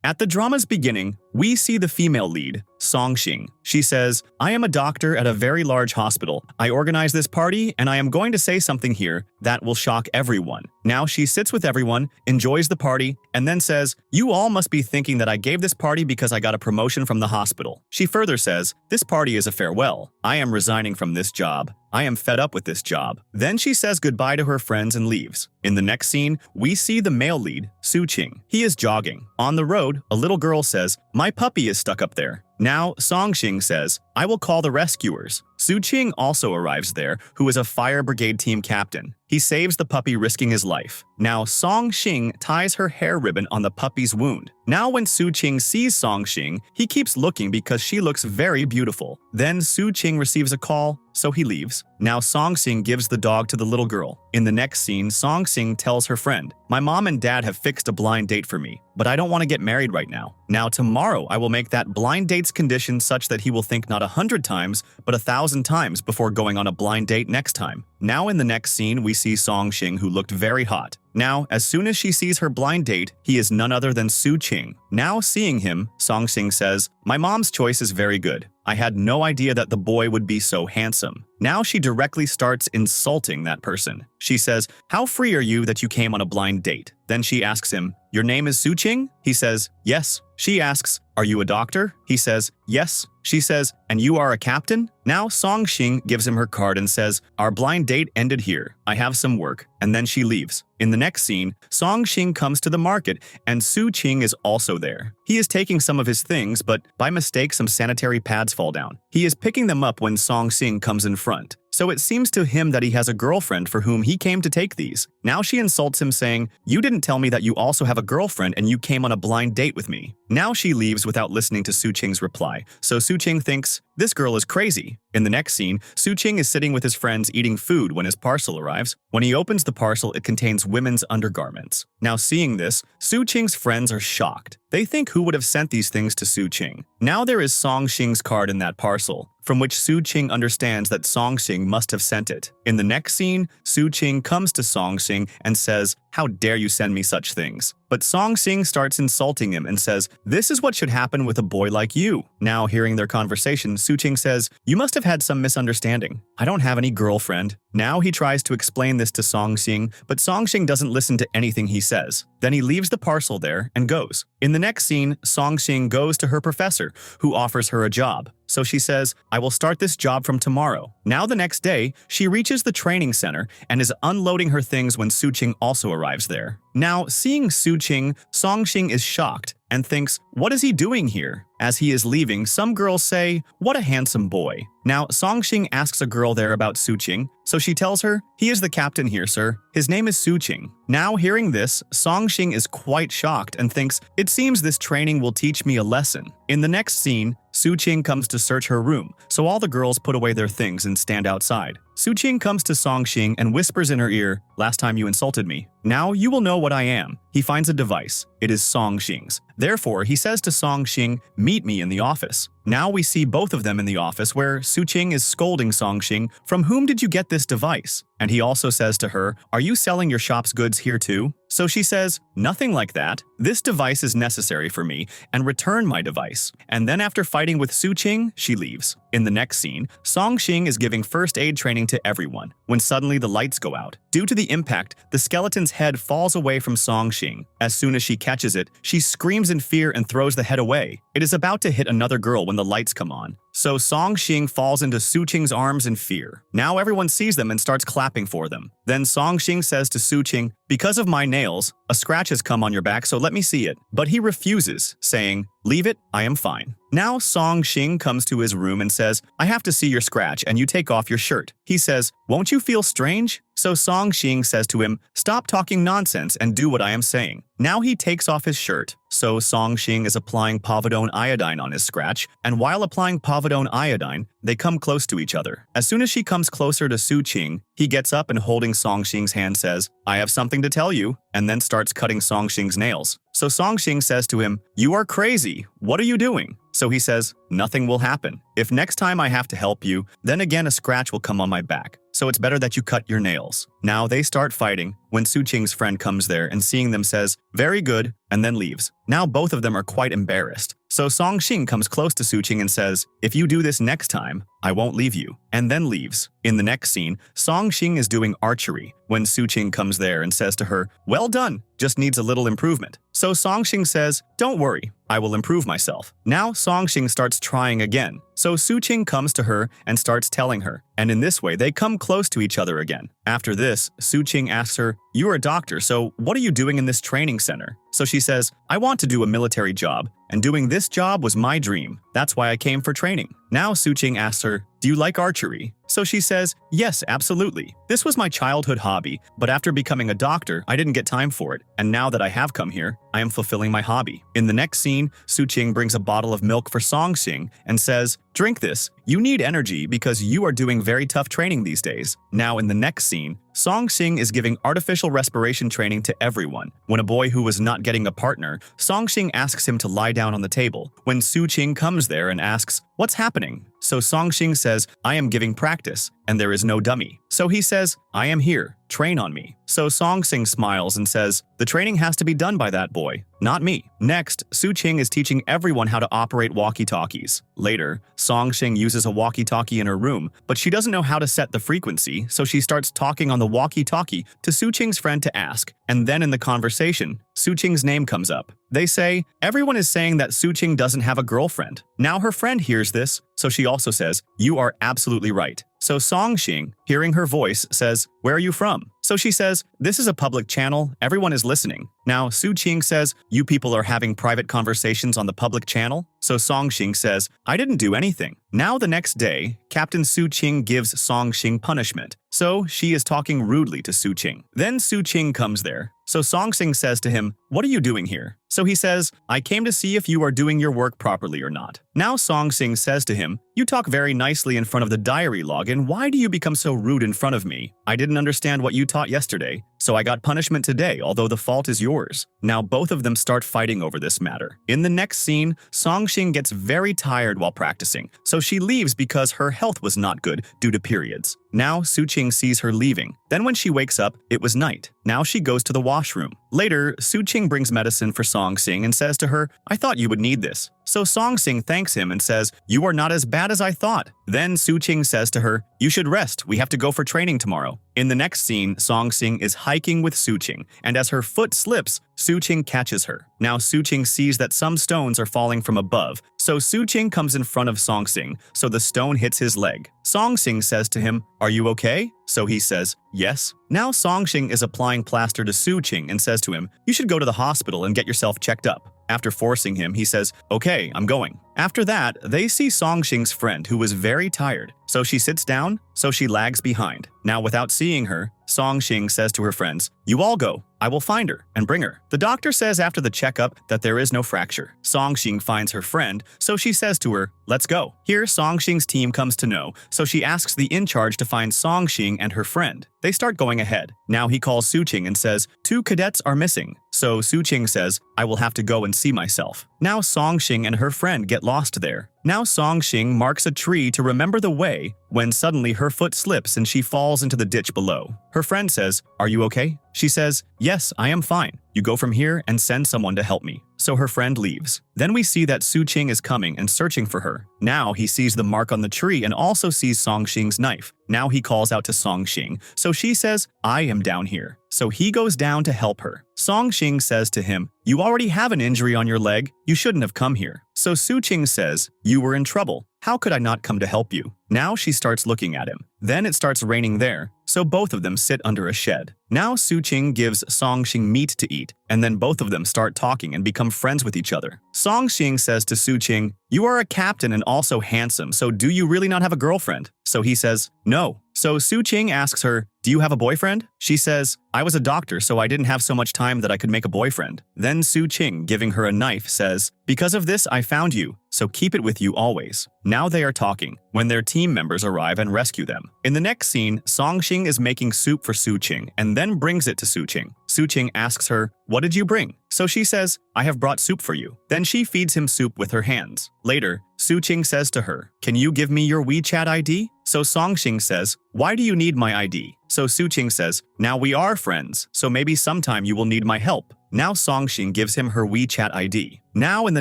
At the drama's beginning, we see the female lead, Song-shing. She says, I am a doctor at a very large hospital. I organize this party, and I am going to say something here that will shock everyone. Now she sits with everyone, enjoys the party, and then says, you all must be thinking that I gave this party because I got a promotion from the hospital. She further says, this party is a farewell. I am resigning from this job. I am fed up with this job. Then she says goodbye to her friends and leaves. In the next scene, we see the male lead, Soo-ching. He is jogging. On the road, a little girl says, my puppy is stuck up there. Now, Song-shing says, I will call the rescuers. Soo-ching also arrives there, who is a fire brigade team captain. He saves the puppy, risking his life. Now, Song-shing ties her hair ribbon on the puppy's wound. Now, when Soo-ching sees Song-shing, he keeps looking because she looks very beautiful. Then Soo-ching receives a call, so he leaves. Now, Song-shing gives the dog to the little girl. In the next scene, Song-shing tells her friend, my mom and dad have fixed a blind date for me, but I don't want to get married right now. Now, tomorrow, I will make that blind date's condition such that he will think not 100 times, but 1,000 times before going on a blind date next time. Now, in the next scene, we see Song-shing, who looked very hot. Now, as soon as she sees her blind date, he is none other than Soo-ching. Now, seeing him, Song-shing says, my mom's choice is very good. I had no idea that the boy would be so handsome. Now she directly starts insulting that person. She says, how free are you that you came on a blind date? Then she asks him, your name is Soo-ching? He says, yes. She asks, are you a doctor? He says, yes. She says, and you are a captain? Now Song-shing gives him her card and says, our blind date ended here. I have some work. And then she leaves. In the next scene, Song-shing comes to the market and Soo-ching is also there. He is taking some of his things, but by mistake some sanitary pads fall down. He is picking them up when Song-shing comes in front. So it seems to him that he has a girlfriend for whom he came to take these. Now she insults him saying, you didn't tell me that you also have a girlfriend and you came on a blind date with me. Now she leaves without listening to Soo-ching's reply. So Soo-ching thinks, this girl is crazy. In the next scene, Soo-ching is sitting with his friends eating food when his parcel arrives. When he opens the parcel, it contains women's undergarments. Now seeing this, Soo-ching's friends are shocked. They think who would have sent these things to Soo-ching. Now there is Song-shing's card in that parcel, from which Soo-ching understands that Song-shing must have sent it. In the next scene, Soo-ching comes to Song-shing and says, how dare you send me such things? But Song-shing starts insulting him and says, this is what should happen with a boy like you. Now hearing their conversation, Soo-ching says, you must have had some misunderstanding. I don't have any girlfriend. Now he tries to explain this to Song-shing, but Song-shing doesn't listen to anything he says. Then he leaves the parcel there and goes. In the next scene, Song-shing goes to her professor, who offers her a job. So she says, I will start this job from tomorrow. Now the next day, she reaches the training center and is unloading her things when Soo-ching also arrives there. Now, seeing Soo-ching, Song-shing is shocked and thinks, what is he doing here? As he is leaving, some girls say, what a handsome boy. Now, Song-shing asks a girl there about Soo-ching, so she tells her, he is the captain here, sir. His name is Soo-ching. Now, hearing this, Song-shing is quite shocked and thinks, it seems this training will teach me a lesson. In the next scene, Soo-ching comes to search her room, so all the girls put away their things and stand outside. Soo-ching comes to Song-shing and whispers in her ear, last time you insulted me. Now you will know what I am. He finds a device. It is Song-shing's. Therefore, he says to Song-shing, meet me in the office. Now we see both of them in the office where Soo-ching is scolding Song-shing, from whom did you get this device? And he also says to her, are you selling your shop's goods here too? So she says, nothing like that. This device is necessary for me, and return my device. And then after fighting with Soo-ching, she leaves. In the next scene, Song-shing is giving first aid training to everyone, when suddenly the lights go out. Due to the impact, the skeleton's head falls away from Song-shing. As soon as she catches it, she screams in fear and throws the head away. It is about to hit another girl when the lights come on. So Song-shing falls into Soo-ching's arms in fear. Now everyone sees them and starts clapping for them. Then Song-shing says to Soo-ching, because of my nails, a scratch has come on your back, so let me see it. But he refuses, saying, leave it, I am fine. Now Song-shing comes to his room and says, I have to see your scratch and you take off your shirt. He says, won't you feel strange? So Song-shing says to him, stop talking nonsense and do what I am saying. Now he takes off his shirt. So Song-shing is applying povidone iodine on his scratch, and while applying povidone iodine, they come close to each other. As soon as she comes closer to Soo-ching, he gets up and holding Song-shing's hand says, I have something to tell you, and then starts cutting Song-shing's nails. So Song-shing says to him, you are crazy. What are you doing? So he says, nothing will happen. If next time I have to help you, then again a scratch will come on my back. so it's better that you cut your nails. Now they start fighting when Su-ching's friend comes there and seeing them says, very good, and then leaves. Now both of them are quite embarrassed. So Song-shing comes close to Su-ching and says, if you do this next time, I won't leave you, and then leaves. In the next scene, Song-shing is doing archery when Su-ching comes there and says to her, well done, just needs a little improvement. So Song-shing says, don't worry, I will improve myself. Now Song-shing starts trying again. So Su-ching comes to her and starts telling her, and in this way they come close to each other again. After this, Su-ching asks her, you are a doctor, so what are you doing in this training center? So she says, I want to do a military job, and doing this job was my dream. That's why I came for training. Now Su-ching asks her, do you like archery? So she says, yes, absolutely. This was my childhood hobby, but after becoming a doctor, I didn't get time for it. And now that I have come here, I am fulfilling my hobby. In the next scene, Su-ching brings a bottle of milk for Song-shing and says, drink this. You need energy because you are doing very tough training these days. Now in the next scene, Song-shing is giving artificial respiration training to everyone. When a boy who was not getting a partner, Song-shing asks him to lie down on the table. When Su-ching comes there and asks, what's happening? So Song-shing says, I am giving practice, and there is no dummy. So he says, I am here, train on me. So Song-shing smiles and says, the training has to be done by that boy, not me. Next, Su-ching is teaching everyone how to operate walkie-talkies. Later, Song-shing uses a walkie-talkie in her room, but she doesn't know how to set the frequency, so she starts talking on the walkie-talkie to Su-ching's friend to ask, and then in the conversation, Su-ching's name comes up. They say, everyone is saying that Su-ching doesn't have a girlfriend. Now her friend hears this, so she also says, you are absolutely right. So Song-shing, hearing her voice, says, where are you from? So she says, this is a public channel, everyone is listening. Now Su-ching says, you people are having private conversations on the public channel? So Song-shing says, I didn't do anything. Now the next day, Captain Su-ching gives Song-shing punishment. So she is talking rudely to Su-ching. Then Su-ching comes there. So Song-shing says to him, what are you doing here? So he says, I came to see if you are doing your work properly or not. Now Song-shing says to him, you talk very nicely in front of the diary log, and why do you become so rude in front of me? I didn't understand what you taught yesterday, so I got punishment today, although the fault is yours. Now both of them start fighting over this matter. In the next scene, Song-shing gets very tired while practicing, so she leaves because her health was not good due to periods. Now Su-ching sees her leaving. Then when she wakes up, it was night. Now she goes to the washroom. Later, Su-ching brings medicine for Song-shing and says to her, I thought you would need this. So Song-shing thanks him and says, you are not as bad as I thought. Then Su-ching says to her, you should rest, we have to go for training tomorrow. In the next scene, Song-shing is hiking with Su-ching, and as her foot slips, Su-ching catches her. Now Su-ching sees that some stones are falling from above, so Su-ching comes in front of Song-shing, so the stone hits his leg. Song-shing says to him, are you okay? So he says, yes. Now Song-shing is applying plaster to Su-ching and says to him, you should go to the hospital and get yourself checked up. After forcing him, he says, okay, I'm going. After that, they see Song-shing's friend who was very tired. So she sits down, so she lags behind. Now without seeing her, Song-shing says to her friends, you all go. I will find her and bring her. The doctor says after the checkup that there is no fracture. Song-shing finds her friend, so she says to her, let's go. Here, Song-shing's team comes to know, so she asks the in-charge to find Song-shing and her friend. They start going ahead. Now he calls Su-ching and says, 2 cadets are missing. So Su-ching says, I will have to go and see myself. Now Song-shing and her friend get lost there. Now Song-shing marks a tree to remember the way when suddenly her foot slips and she falls into the ditch below. Her friend says, are you okay? She says, yes, I am fine. You go from here and send someone to help me. So her friend leaves. Then we see that Su-ching is coming and searching for her. Now he sees the mark on the tree and also sees Song-shing's knife. Now he calls out to Song-shing, so she says, I am down here. So he goes down to help her. Song-shing says to him, you already have an injury on your leg, you shouldn't have come here. So Su-ching says, you were in trouble. How could I not come to help you? Now she starts looking at him. Then it starts raining there, so both of them sit under a shed. Now Su-ching gives Song-shing meat to eat, and then both of them start talking and become friends with each other. Song-shing says to Su-ching, you are a captain and also handsome, so do you really not have a girlfriend? So he says, no. So Su-ching asks her, do you have a boyfriend? She says, I was a doctor, so I didn't have so much time that I could make a boyfriend. Then Su-ching, giving her a knife, says, because of this I found you, so keep it with you always. Now they are talking, when their team members arrive and rescue them. In the next scene, Song-shing is making soup for Su-ching and then brings it to Su-ching. Su-ching asks her, what did you bring? So she says, I have brought soup for you. Then she feeds him soup with her hands. Later, Su-ching says to her, can you give me your WeChat ID? So Songxing says, why do you need my ID? So Suqing says, now we are friends, so maybe sometime you will need my help. Now Songxing gives him her WeChat ID. Now in the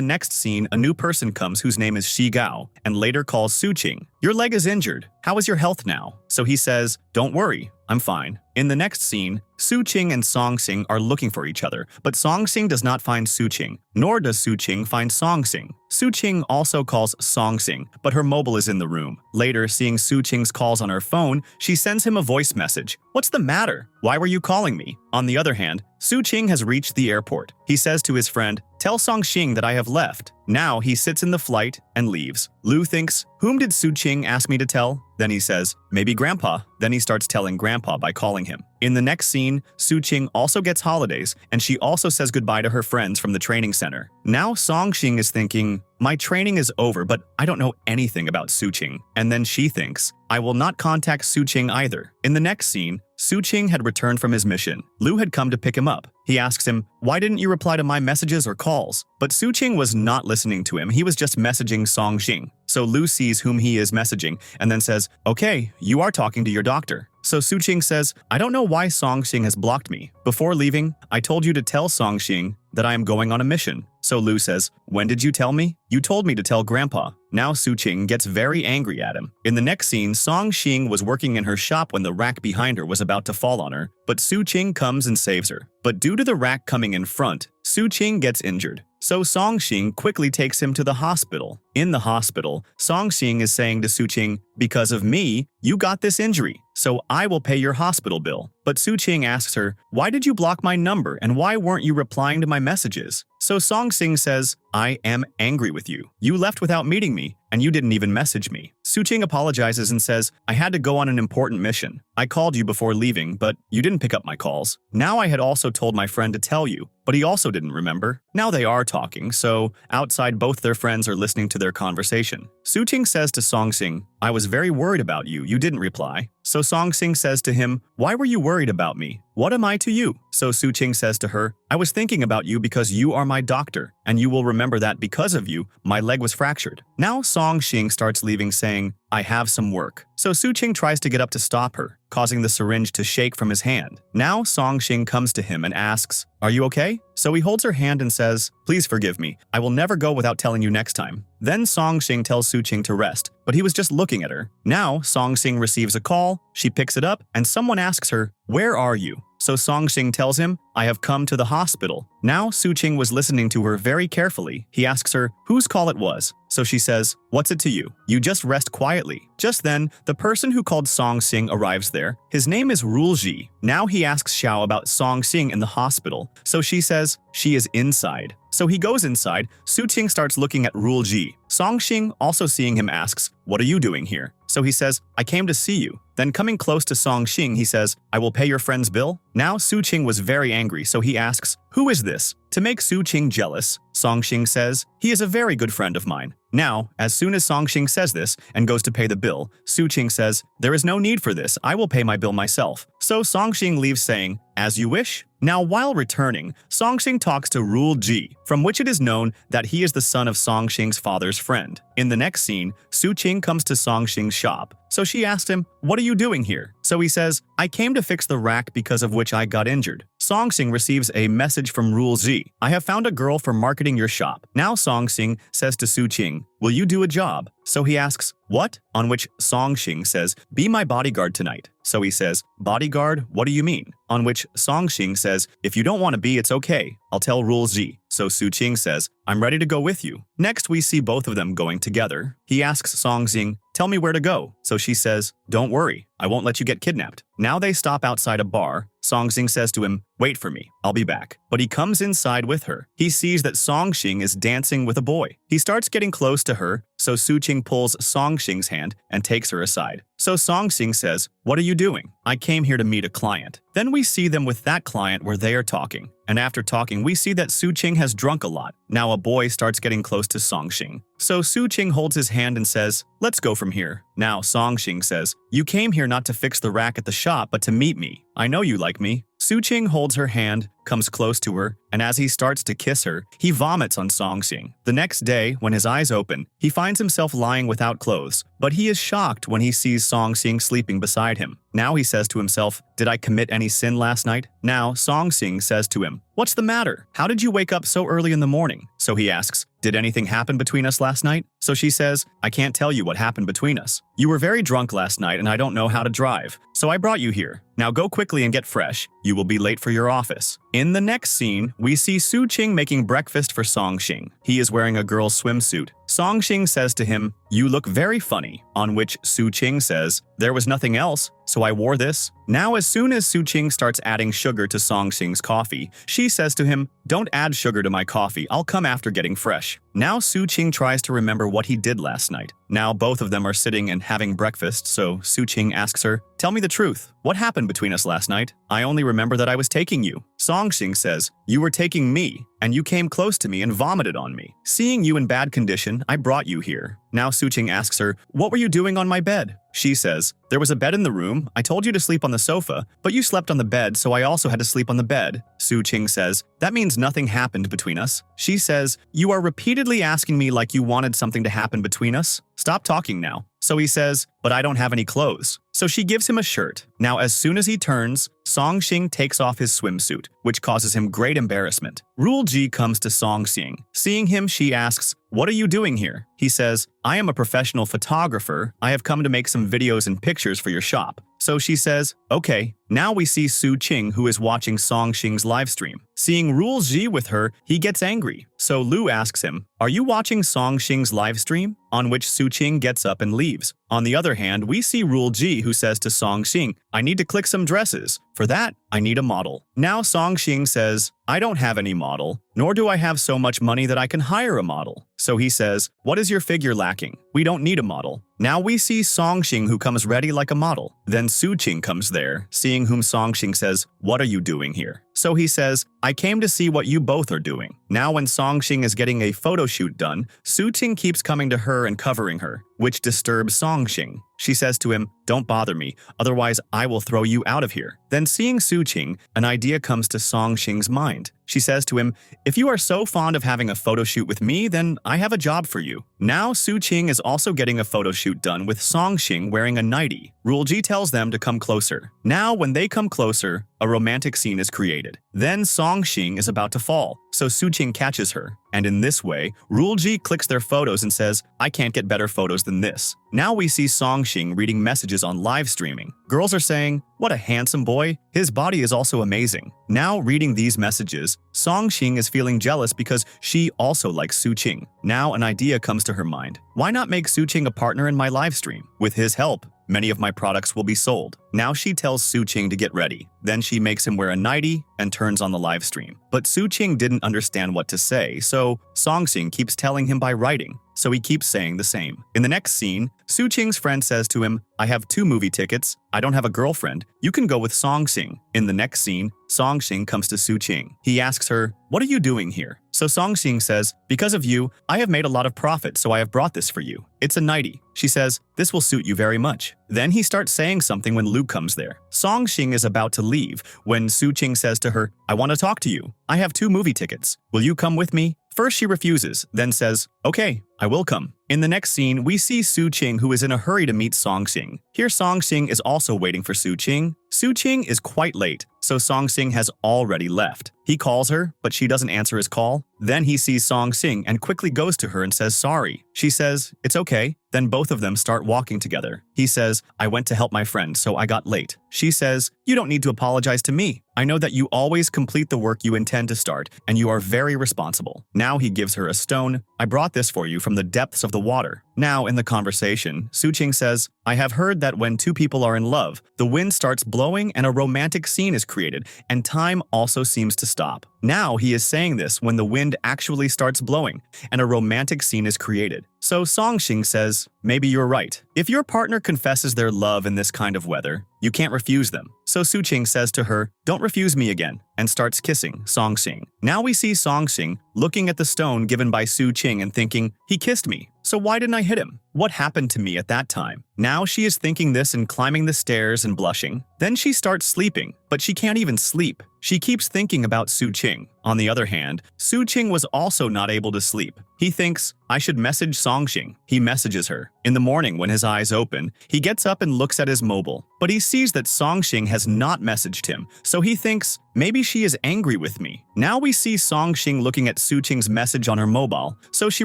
next scene, a new person comes whose name is Shi Gao and later calls Suqing. Your leg is injured. How is your health now? So he says, don't worry, I'm fine. In the next scene, Suqing and Songxing are looking for each other, but Songxing does not find Suqing, nor does Suqing find Songxing. Suqing also calls Songxing, but her mobile is in the room. Later, seeing Suqing's calls on her phone, she sends him a voice message. What's the matter? Why were you calling me? On the other hand, Suqing has reached the airport. He says to his friend, tell Songxing that I have left. Now he sits in the flight and leaves. Lu thinks, whom did Suqing ask me to tell? Then he says, maybe Grandpa. Then he starts telling Grandpa by calling him. In the next scene, Suqing also gets holidays, and she also says goodbye to her friends from the training center. Now Songxing is thinking, my training is over, but I don't know anything about Suqing. And then she thinks, I will not contact Suqing either. In the next scene, Suqing had returned from his mission. Lu had come to pick him up. He asks him, why didn't you reply to my messages or calls? But Suqing was not listening to him. He was just messaging Songxing. So Lu sees whom he is messaging and then says, okay, you are talking to your doctor. So Suqing says, I don't know why Songxing has blocked me. Before leaving, I told you to tell Songxing that I am going on a mission. So Lu says, when did you tell me? You told me to tell Grandpa. Now Suqing gets very angry at him. In the next scene, Songxing was working in her shop when the rack behind her was about to fall on her, but Suqing comes and saves her. But due to the rack coming in front, Suqing gets injured. So Songxing quickly takes him to the hospital. In the hospital, Songxing is saying to Suqing, because of me, you got this injury, so I will pay your hospital bill. But Suqing asks her, why did you block my number and why weren't you replying to my messages? So Songxing says, I am angry with you. You left without meeting me, and you didn't even message me. Suqing apologizes and says, I had to go on an important mission. I called you before leaving, but you didn't pick up my calls. Now I had also told my friend to tell you, but he also didn't remember. Now they are talking, so outside both their friends are listening to their conversation. Suqing says to Songxing, I was very worried about you. You didn't reply. So Songxing says to him, why were you worried about me? What am I to you? So Suqing says to her, I was thinking about you because you are my doctor, and you will remember that because of you, my leg was fractured. Now Songxing starts leaving saying, I have some work. So Suqing tries to get up to stop her, causing the syringe to shake from his hand. Now Songxing comes to him and asks, are you okay? So he holds her hand and says, please forgive me. I will never go without telling you next time. Then Songxing tells Suqing to rest, but he was just looking at her. Now Songxing receives a call, she picks it up, and someone asks her, where are you? So Songxing tells him, I have come to the hospital. Now Suqing was listening to her very carefully. He asks her whose call it was. So she says, what's it to you? You just rest quietly. Just then, the person who called Songxing arrives there. His name is Rulji. Now he asks Xiao about Songxing in the hospital. So she says, she is inside. So he goes inside. Suqing starts looking at Rulji. Songxing, also seeing him, asks, what are you doing here? So he says, I came to see you. Then coming close to Songxing, he says, I will pay your friend's bill. Now Suqing was very angry, so he asks, who is this? To make Suqing jealous, Songxing says, he is a very good friend of mine. Now, as soon as Songxing says this and goes to pay the bill, Suqing says, there is no need for this, I will pay my bill myself. So Songxing leaves saying, as you wish. Now, while returning, Songxing talks to Rule Ji, from which it is known that he is the son of Songxing's father's friend. In the next scene, Suqing comes to Songxing's shop. So she asks him, what are you doing here? So he says, I came to fix the rack because of which I got injured. Songxing receives a message from Rule Ji. I have found a girl for marketing your shop. Now Songxing says to Suqing, will you do a job? So he asks, what? On which Songxing says, be my bodyguard tonight. So he says, bodyguard, what do you mean? On which Songxing says, if you don't want to be, it's okay. I'll tell Rule Ji. So Suqing says, I'm ready to go with you. Next, we see both of them going together. He asks Songxing, tell me where to go. So she says, don't worry, I won't let you get kidnapped. Now they stop outside a bar. Songxing says to him, wait for me, I'll be back. But he comes inside with her. He sees that Songxing is dancing with a boy. He starts getting close to her, so Suqing pulls Songxing's hand and takes her aside. So Songxing says, what are you doing? I came here to meet a client. Then we see them with that client where they are talking. And after talking, we see that Suqing has drunk a lot. Now a boy starts getting close to Songxing. So Suqing holds his hand and says, let's go from here. Now Songxing says, you came here not to fix the rack at the shop, but to meet me. I know you like me. Su-ching holds her hand, comes close to her, and as he starts to kiss her, he vomits on Song-sing. The next day, when his eyes open, he finds himself lying without clothes, but he is shocked when he sees Song-sing sleeping beside him. Now he says to himself, did I commit any sin last night? Now Song-sing says to him, what's the matter? How did you wake up so early in the morning? So he asks, did anything happen between us last night? So she says, I can't tell you what happened between us. You were very drunk last night and I don't know how to drive, so I brought you here. Now go quickly and get fresh. You will be late for your office. In the next scene, we see Su-ching making breakfast for Song-sing. He is wearing a girl's swimsuit. Song-sing says to him, you look very funny, on which Su-ching says, there was nothing else, so I wore this. Now as soon as Su-ching starts adding sugar to Song-sing's coffee, she says to him, don't add sugar to my coffee, I'll come after getting fresh. Now Su-ching tries to remember what he did last night. Now both of them are sitting and having breakfast, so Su-ching asks her, tell me the truth. What happened between us last night? I only remember that I was taking you. Song-sing says, you were taking me, and you came close to me and vomited on me. Seeing you in bad condition, I brought you here. Now Su-ching asks her, what were you doing on my bed? She says, there was a bed in the room. I told you to sleep on the sofa, but you slept on the bed, so I also had to sleep on the bed. Su-ching says, that means nothing happened between us. She says, you are repeatedly asking me like you wanted something to happen between us. Stop talking now. So he says, but I don't have any clothes. So she gives him a shirt. Now as soon as he turns, Song-sing takes off his swimsuit, which causes him great embarrassment. Rule G comes to Song-sing. Seeing him, she asks, what are you doing here? He says, I am a professional photographer. I have come to make some videos and pictures for your shop. So she says, okay. Now we see Su-ching, who is watching Song-sing's live stream. Seeing Rule G with her, he gets angry. So Lu asks him, are you watching Song-sing's live stream? On which Su-ching gets up and leaves. On the other hand, we see Rule G, who says to Song-sing, I need to click some dresses. For that, I need a model. Now Song-sing says, I don't have any model, nor do I have so much money that I can hire a model. So he says, what is your figure lacking? We don't need a model. Now we see Song-sing, who comes ready like a model. Then Su-ching comes there, seeing whom Song-sing says, what are you doing here? So he says, I came to see what you both are doing. Now when Song-sing is getting a photo shoot done, Su-ching keeps coming to her and covering her, which disturbs Song-sing. She says to him, don't bother me, otherwise I will throw you out of here. Then seeing Su-ching, an idea comes to Song-sing's mind. She says to him, if you are so fond of having a photo shoot with me, then I have a job for you. Now Su-ching is also getting a photo shoot done with Song-sing wearing a nightie. Rule G tells them to come closer. Now when they come closer, a romantic scene is created. Then Song-sing is about to fall, so Su-ching catches her. And in this way, Rule G clicks their photos and says, I can't get better photos than this. Now we see Song-sing reading messages on live streaming. Girls are saying, what a handsome boy. His body is also amazing. Now reading these messages, Song-sing is feeling jealous because she also likes Su-ching. Now an idea comes to her mind. Why not make Su-ching a partner in my live stream? With his help, many of my products will be sold. Now she tells Su-ching to get ready. Then she makes him wear a nightie and turns on the live stream. But Su-ching didn't understand what to say, so Song-sing keeps telling him by writing. So he keeps saying the same. In the next scene, Su-ching's friend says to him, I have 2 movie tickets. I don't have a girlfriend. You can go with Song-sing. In the next scene, Song-sing comes to Su-ching. He asks her, what are you doing here? So Song-sing says, because of you, I have made a lot of profit, so I have brought this for you. It's a nightie. She says, this will suit you very much. Then he starts saying something when Luke comes there. Song-sing is about to leave when Su-ching says to her, I want to talk to you. I have 2 movie tickets. Will you come with me? First she refuses, then says, okay, I will come. In the next scene, we see Su-ching, who is in a hurry to meet Song-sing. Here Song-sing is also waiting for Su-ching. Su-ching is quite late, so Song-sing has already left. He calls her, but she doesn't answer his call. Then he sees Song-sing and quickly goes to her and says sorry. She says, it's okay. Then both of them start walking together. He says, I went to help my friend, so I got late. She says, you don't need to apologize to me. I know that you always complete the work you intend to start, and you are very responsible. Now he gives her a stone. I brought this for you from the depths of the water. Now, in the conversation, Su-ching says, I have heard that when 2 people are in love, the wind starts blowing and a romantic scene is created, and time also seems to stop. Now he is saying this when the wind actually starts blowing, and a romantic scene is created. So Song-sing says, maybe you're right. If your partner confesses their love in this kind of weather, you can't refuse them. So Su-ching says to her, don't refuse me again, and starts kissing Song-sing. Now we see Song-sing looking at the stone given by Su-ching and thinking, he kissed me, so why didn't I hit him? what happened to me at that time? Now she is thinking this and climbing the stairs and blushing. Then she starts sleeping, but she can't even sleep. She keeps thinking about Su Qing. On the other hand, Su Qing was also not able to sleep. He thinks, I should message Songxing. He messages her. In the morning, when his eyes open, he gets up and looks at his mobile. But he sees that Songxing has not messaged him, so he thinks, maybe she is angry with me. Now we see Songxing looking at Su Qing's message on her mobile, so she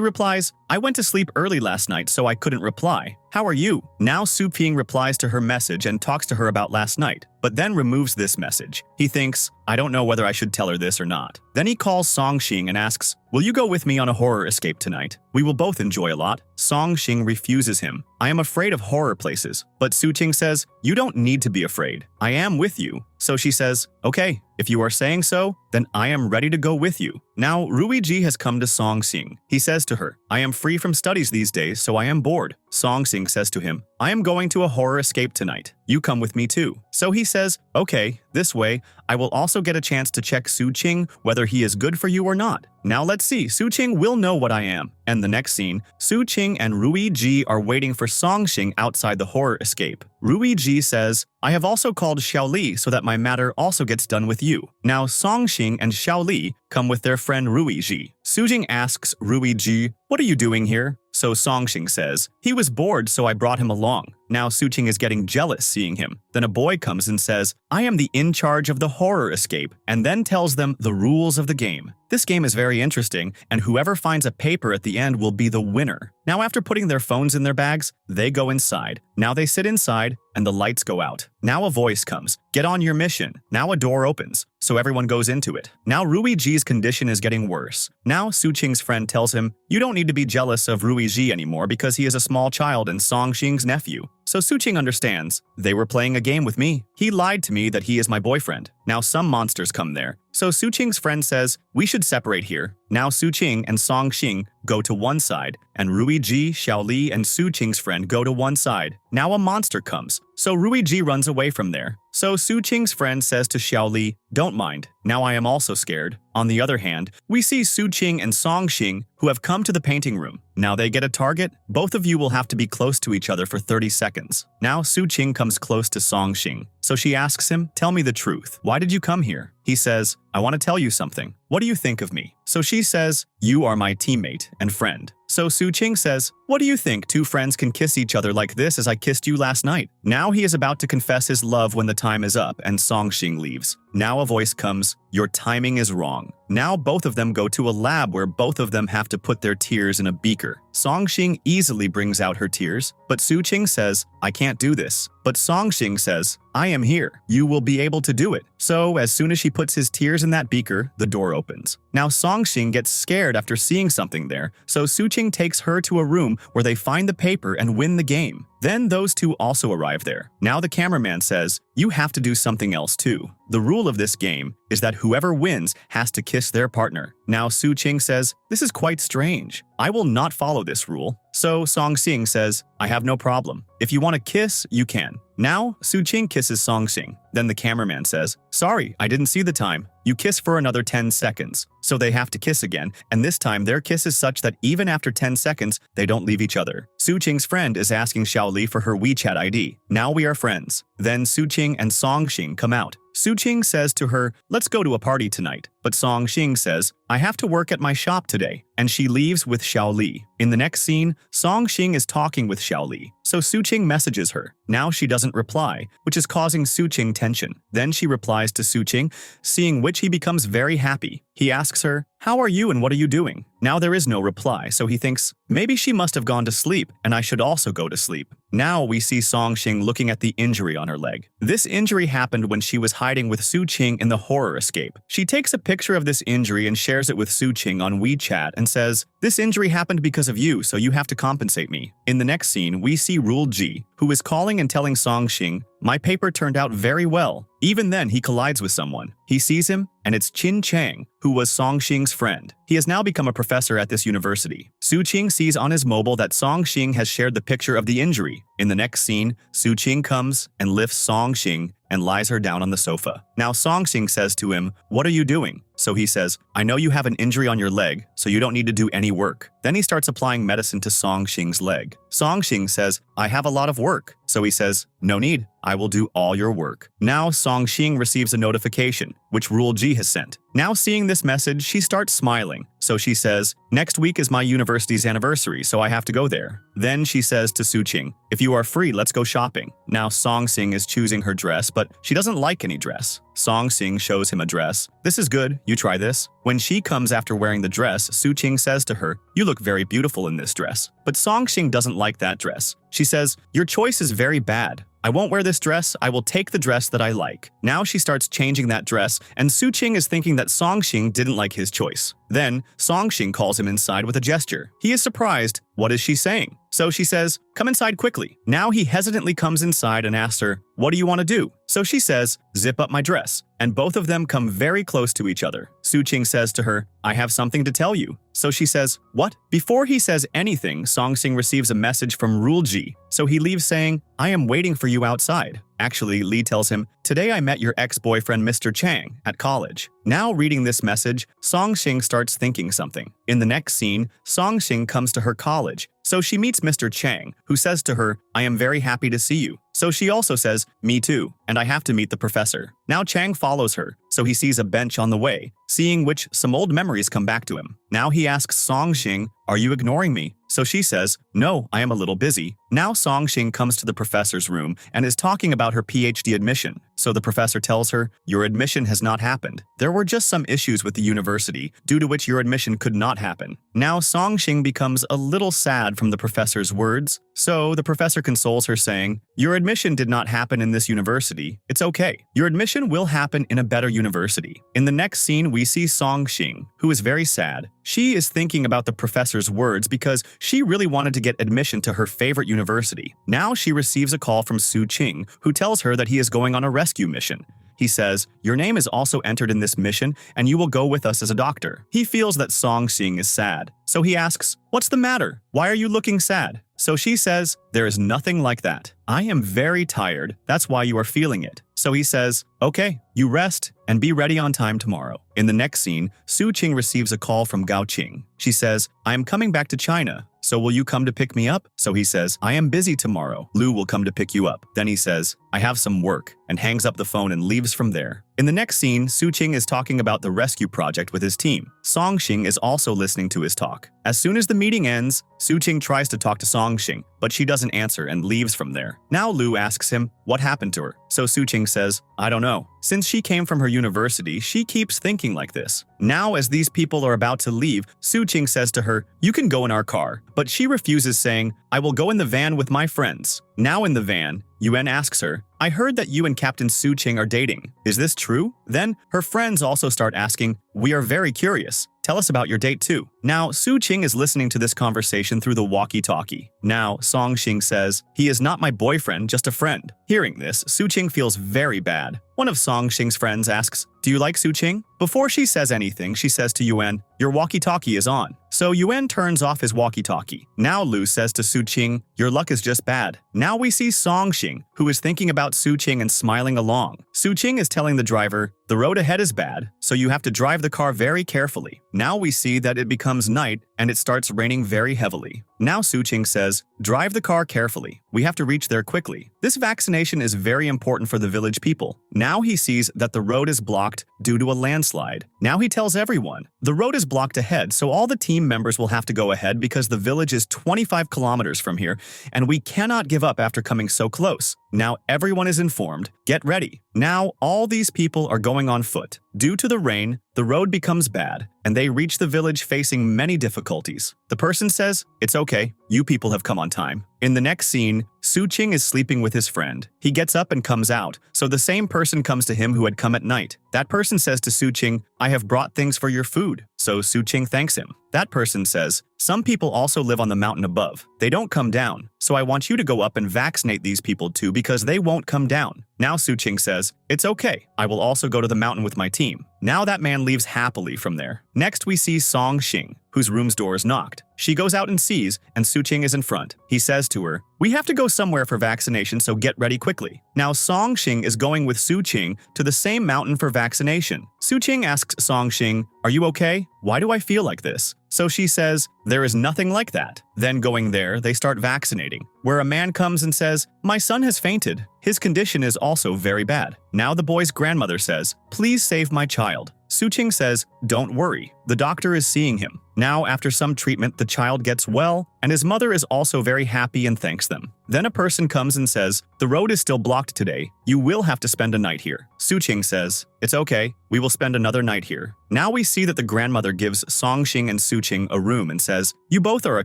replies, I went to sleep early last night, so I couldn't reply. How are you? Now Su Qing replies to her message and talks to her about last night, but then removes this message. He thinks, I don't know whether I should tell her this or not. Then he calls Songxing and asks, will you go with me on a horror escape tonight? We will both enjoy a lot. Songxing refuses him. I am afraid of horror places. But Su Qing says, you don't need to be afraid. I am with you. So she says, okay, if you are saying so, then I am ready to go with you. Now, Ruiji has come to Songxing. He says to her, I am free from studies these days, so I am bored. Songxing says to him, I am going to a horror escape tonight. You come with me too. So he says, okay, this way, I will also get a chance to check Su Qing whether he is good for you or not. Now let's see, Su Qing will know what I am. And the next scene, Su Qing and Ruiji are waiting for Songxing outside the horror escape. Ruiji says, I have also called Xiaoli so that my matter also gets done with you. Now Songxing and Xiaoli come with their friend Ruiji. Su Qing asks Ruiji, what are you doing here? So Songxing says, he was bored so I brought him along. Now Su Qing is getting jealous seeing him. Then a boy comes and says, I am the in charge of the horror escape, and then tells them the rules of the game. This game is very interesting, and whoever finds a paper at the end will be the winner. Now after putting their phones in their bags, they go inside. Now they sit inside, and the lights go out. Now a voice comes, get on your mission. Now a door opens, so everyone goes into it. Now Ruiji's condition is getting worse. Now Su Qing's friend tells him, you don't need to be jealous of Ruiji anymore because he is a small child and Songxing's nephew. So Su Qing understands, they were playing a game with me. He lied to me that he is my boyfriend. Now some monsters come there. So Su Qing's friend says, we should separate here. Now Su Qing and Songxing go to one side, and Ruiji, Xiaoli, and Su Qing's friend go to one side. Now a monster comes, so Ruiji runs away from there. So Su Qing's friend says to Xiaoli, don't mind, now I am also scared. On the other hand, we see Su Qing and Songxing who have come to the painting room. Now they get a target. Both of you will have to be close to each other for 30 seconds. Now Su Qing comes close to Songxing. So she asks him, tell me the truth. Why did you come here? He says, I want to tell you something. What do you think of me? So she says, you are my teammate and friend. So Su Qing says, what do you think? Two friends can kiss each other like this as I kissed you last night. Now he is about to confess his love when the time is up and Songxing leaves. Now a voice comes, your timing is wrong. Now both of them go to a lab where both of them have to put their tears in a beaker. Songxing easily brings out her tears, but Su Qing says, I can't do this. But Songxing says, I am here. You will be able to do it. So as soon as she puts his tears in that beaker, the door opens. Now Songxing gets scared after seeing something there, so Su Qing takes her to a room where they find the paper and win the game. Then those two also arrive there. Now the cameraman says, you have to do something else too. The rule of this game is that whoever wins has to kiss their partner. Now Su Qing says, this is quite strange. I will not follow this rule. So Songxing says, I have no problem. If you want to kiss, you can. Now, Su Qing kisses Songxing. Then the cameraman says, sorry, I didn't see the time. You kiss for another 10 seconds. So they have to kiss again, and this time their kiss is such that even after 10 seconds, they don't leave each other. Su Qing's friend is asking Xiaoli for her WeChat ID. Now we are friends. Then Su Qing and Songxing come out. Su Qing says to her, let's go to a party tonight. But Songxing says, I have to work at my shop today. And she leaves with Xiaoli. In the next scene, Songxing is talking with Xiaoli. So Su Qing messages her. Now she doesn't reply, which is causing Su Qing tension. Then she replies to Su Qing, seeing which he becomes very happy. He asks her, how are you and what are you doing? Now there is no reply, so he thinks, maybe she must have gone to sleep and I should also go to sleep. Now we see Songxing looking at the injury on her leg. This injury happened when she was hiding with Su Qing in the horror escape. She takes a picture of this injury and shares it with Su Qing on WeChat and says, this injury happened because of you, so you have to compensate me. In the next scene, we see Rule Ji, who is calling and telling Songxing, my paper turned out very well. Even then, he collides with someone. He sees him, and it's Qin Chang, who was Songxing's friend. He has now become a professor at this university. Su Qing sees on his mobile that Songxing has shared the picture of the injury. In the next scene, Su Qing comes and lifts Songxing and lies her down on the sofa. Now Songxing says to him, what are you doing? So he says, I know you have an injury on your leg, so you don't need to do any work. Then he starts applying medicine to Song Xing's leg. Song Xing says, I have a lot of work. So he says, no need, I will do all your work. Now Song Xing receives a notification, which Rule Ji has sent. Now seeing this message, she starts smiling. So she says, next week is my university's anniversary, so I have to go there. Then she says to Su Qing, if you are free, let's go shopping. Now Song Xing is choosing her dress, but she doesn't like any dress. Song Xing shows him a dress. This is good, you try this. When she comes after wearing the dress, Su Qing says to her, you look very beautiful in this dress. But Song Xing doesn't like that dress. She says, your choice is very bad. I won't wear this dress, I will take the dress that I like. Now she starts changing that dress, and Su Qing is thinking that Song Xing didn't like his choice. Then, Song Xing calls him inside with a gesture. He is surprised. What is she saying? So she says, come inside quickly. Now he hesitantly comes inside and asks her, what do you want to do? So she says, zip up my dress. And both of them come very close to each other. Su Qing says to her, I have something to tell you. So she says, what? Before he says anything, Song Xing receives a message from Rule Ji. So he leaves saying, I am waiting for you outside. Actually, Li tells him, today I met your ex-boyfriend Mr. Chang at college. Now reading this message, Song Xing starts thinking something. In the next scene, Song Xing comes to her college. So she meets Mr. Chang, who says to her, I am very happy to see you. So she also says, me too, and I have to meet the professor. Now Chang follows her, so he sees a bench on the way, seeing which some old memories come back to him. Now he asks Song Xing, are you ignoring me? So she says, no, I am a little busy. Now Song Xing comes to the professor's room and is talking about her PhD admission. So the professor tells her, your admission has not happened. There were just some issues with the university, due to which your admission could not happen. Now Song Xing becomes a little sad from the professor's words. So the professor consoles her saying, your admission did not happen in this university. It's okay. Your admission will happen in a better university. In the next scene, we see Song Xing, who is very sad. She is thinking about the professor's words because she really wanted to get admission to her favorite university. Now she receives a call from Su Qing, who tells her that he is going on a rescue mission. He says, your name is also entered in this mission and you will go with us as a doctor. He feels that Song Xing is sad. So he asks, what's the matter? Why are you looking sad? So she says, there is nothing like that. I am very tired. That's why you are feeling it. So he says, okay, you rest and be ready on time tomorrow. In the next scene, Su Qing receives a call from Gao Qing. She says, I am coming back to China. So will you come to pick me up? So he says, I am busy tomorrow. Lu will come to pick you up. Then he says, I have some work, and hangs up the phone and leaves from there. In the next scene, Su Qing is talking about the rescue project with his team. Song Xing is also listening to his talk. As soon as the meeting ends, Su Qing tries to talk to Song Xing, but she doesn't answer and leaves from there. Now Lu asks him what happened to her. So Su Qing says, I don't know. Since she came from her university, she keeps thinking like this. Now as these people are about to leave, Su Qing says to her, you can go in our car. But she refuses, saying, I will go in the van with my friends. Now in the van, Yuan asks her, I heard that you and Captain Su Qing are dating. Is this true? Then her friends also start asking, we are very curious. Tell us about your date too. Now, Su Qing is listening to this conversation through the walkie-talkie. Now, Song Xing says, he is not my boyfriend, just a friend. Hearing this, Su Qing feels very bad. One of Song Xing's friends asks, do you like Su Qing? Before she says anything, she says to Yuan, your walkie-talkie is on. So Yuan turns off his walkie-talkie. Now Lu says to Su Qing, your luck is just bad. Now we see Song Xing, who is thinking about Su Qing and smiling along. Su Qing is telling the driver, the road ahead is bad, so you have to drive the car very carefully. Now we see that it becomes night and it starts raining very heavily. Now Su Qing says, drive the car carefully. We have to reach there quickly. This vaccination is very important for the village people. Now he sees that the road is blocked due to a landslide. Now he tells everyone, the road is blocked ahead, so all the team members will have to go ahead because the village is 25 kilometers from here, and we cannot give up after coming so close. Now everyone is informed. Get ready. Now all these people are going on foot. Due to the rain, the road becomes bad, and they reach the village facing many difficulties. The person says, it's okay, you people have come on time. In the next scene, Su Qing is sleeping with his friend. He gets up and comes out, so the same person comes to him who had come at night. That person says to Su Qing, I have brought things for your food. So Su Qing thanks him. That person says, some people also live on the mountain above. They don't come down, so I want you to go up and vaccinate these people too because they won't come down. Now Su Qing says, it's okay, I will also go to the mountain with my team. Now that man leaves happily from there. Next we see Song Xing, whose room's door is knocked. She goes out and sees, and Su Qing is in front. He says to her, we have to go somewhere for vaccination, so get ready quickly. Now Song Xing is going with Su Qing to the same mountain for vaccination. Su Qing asks Song Xing, are you okay? why do I feel like this? So she says, there is nothing like that. Then going there, they start vaccinating, where a man comes and says, my son has fainted. His condition is also very bad. Now the boy's grandmother says, please save my child. Suching says, don't worry, the doctor is seeing him. Now, after some treatment, the child gets well, and his mother is also very happy and thanks them. Then a person comes and says, the road is still blocked today. You will have to spend a night here. Suching says, it's okay, we will spend another night here. Now we see that the grandmother gives Songxing and Suching a room and says, you both are a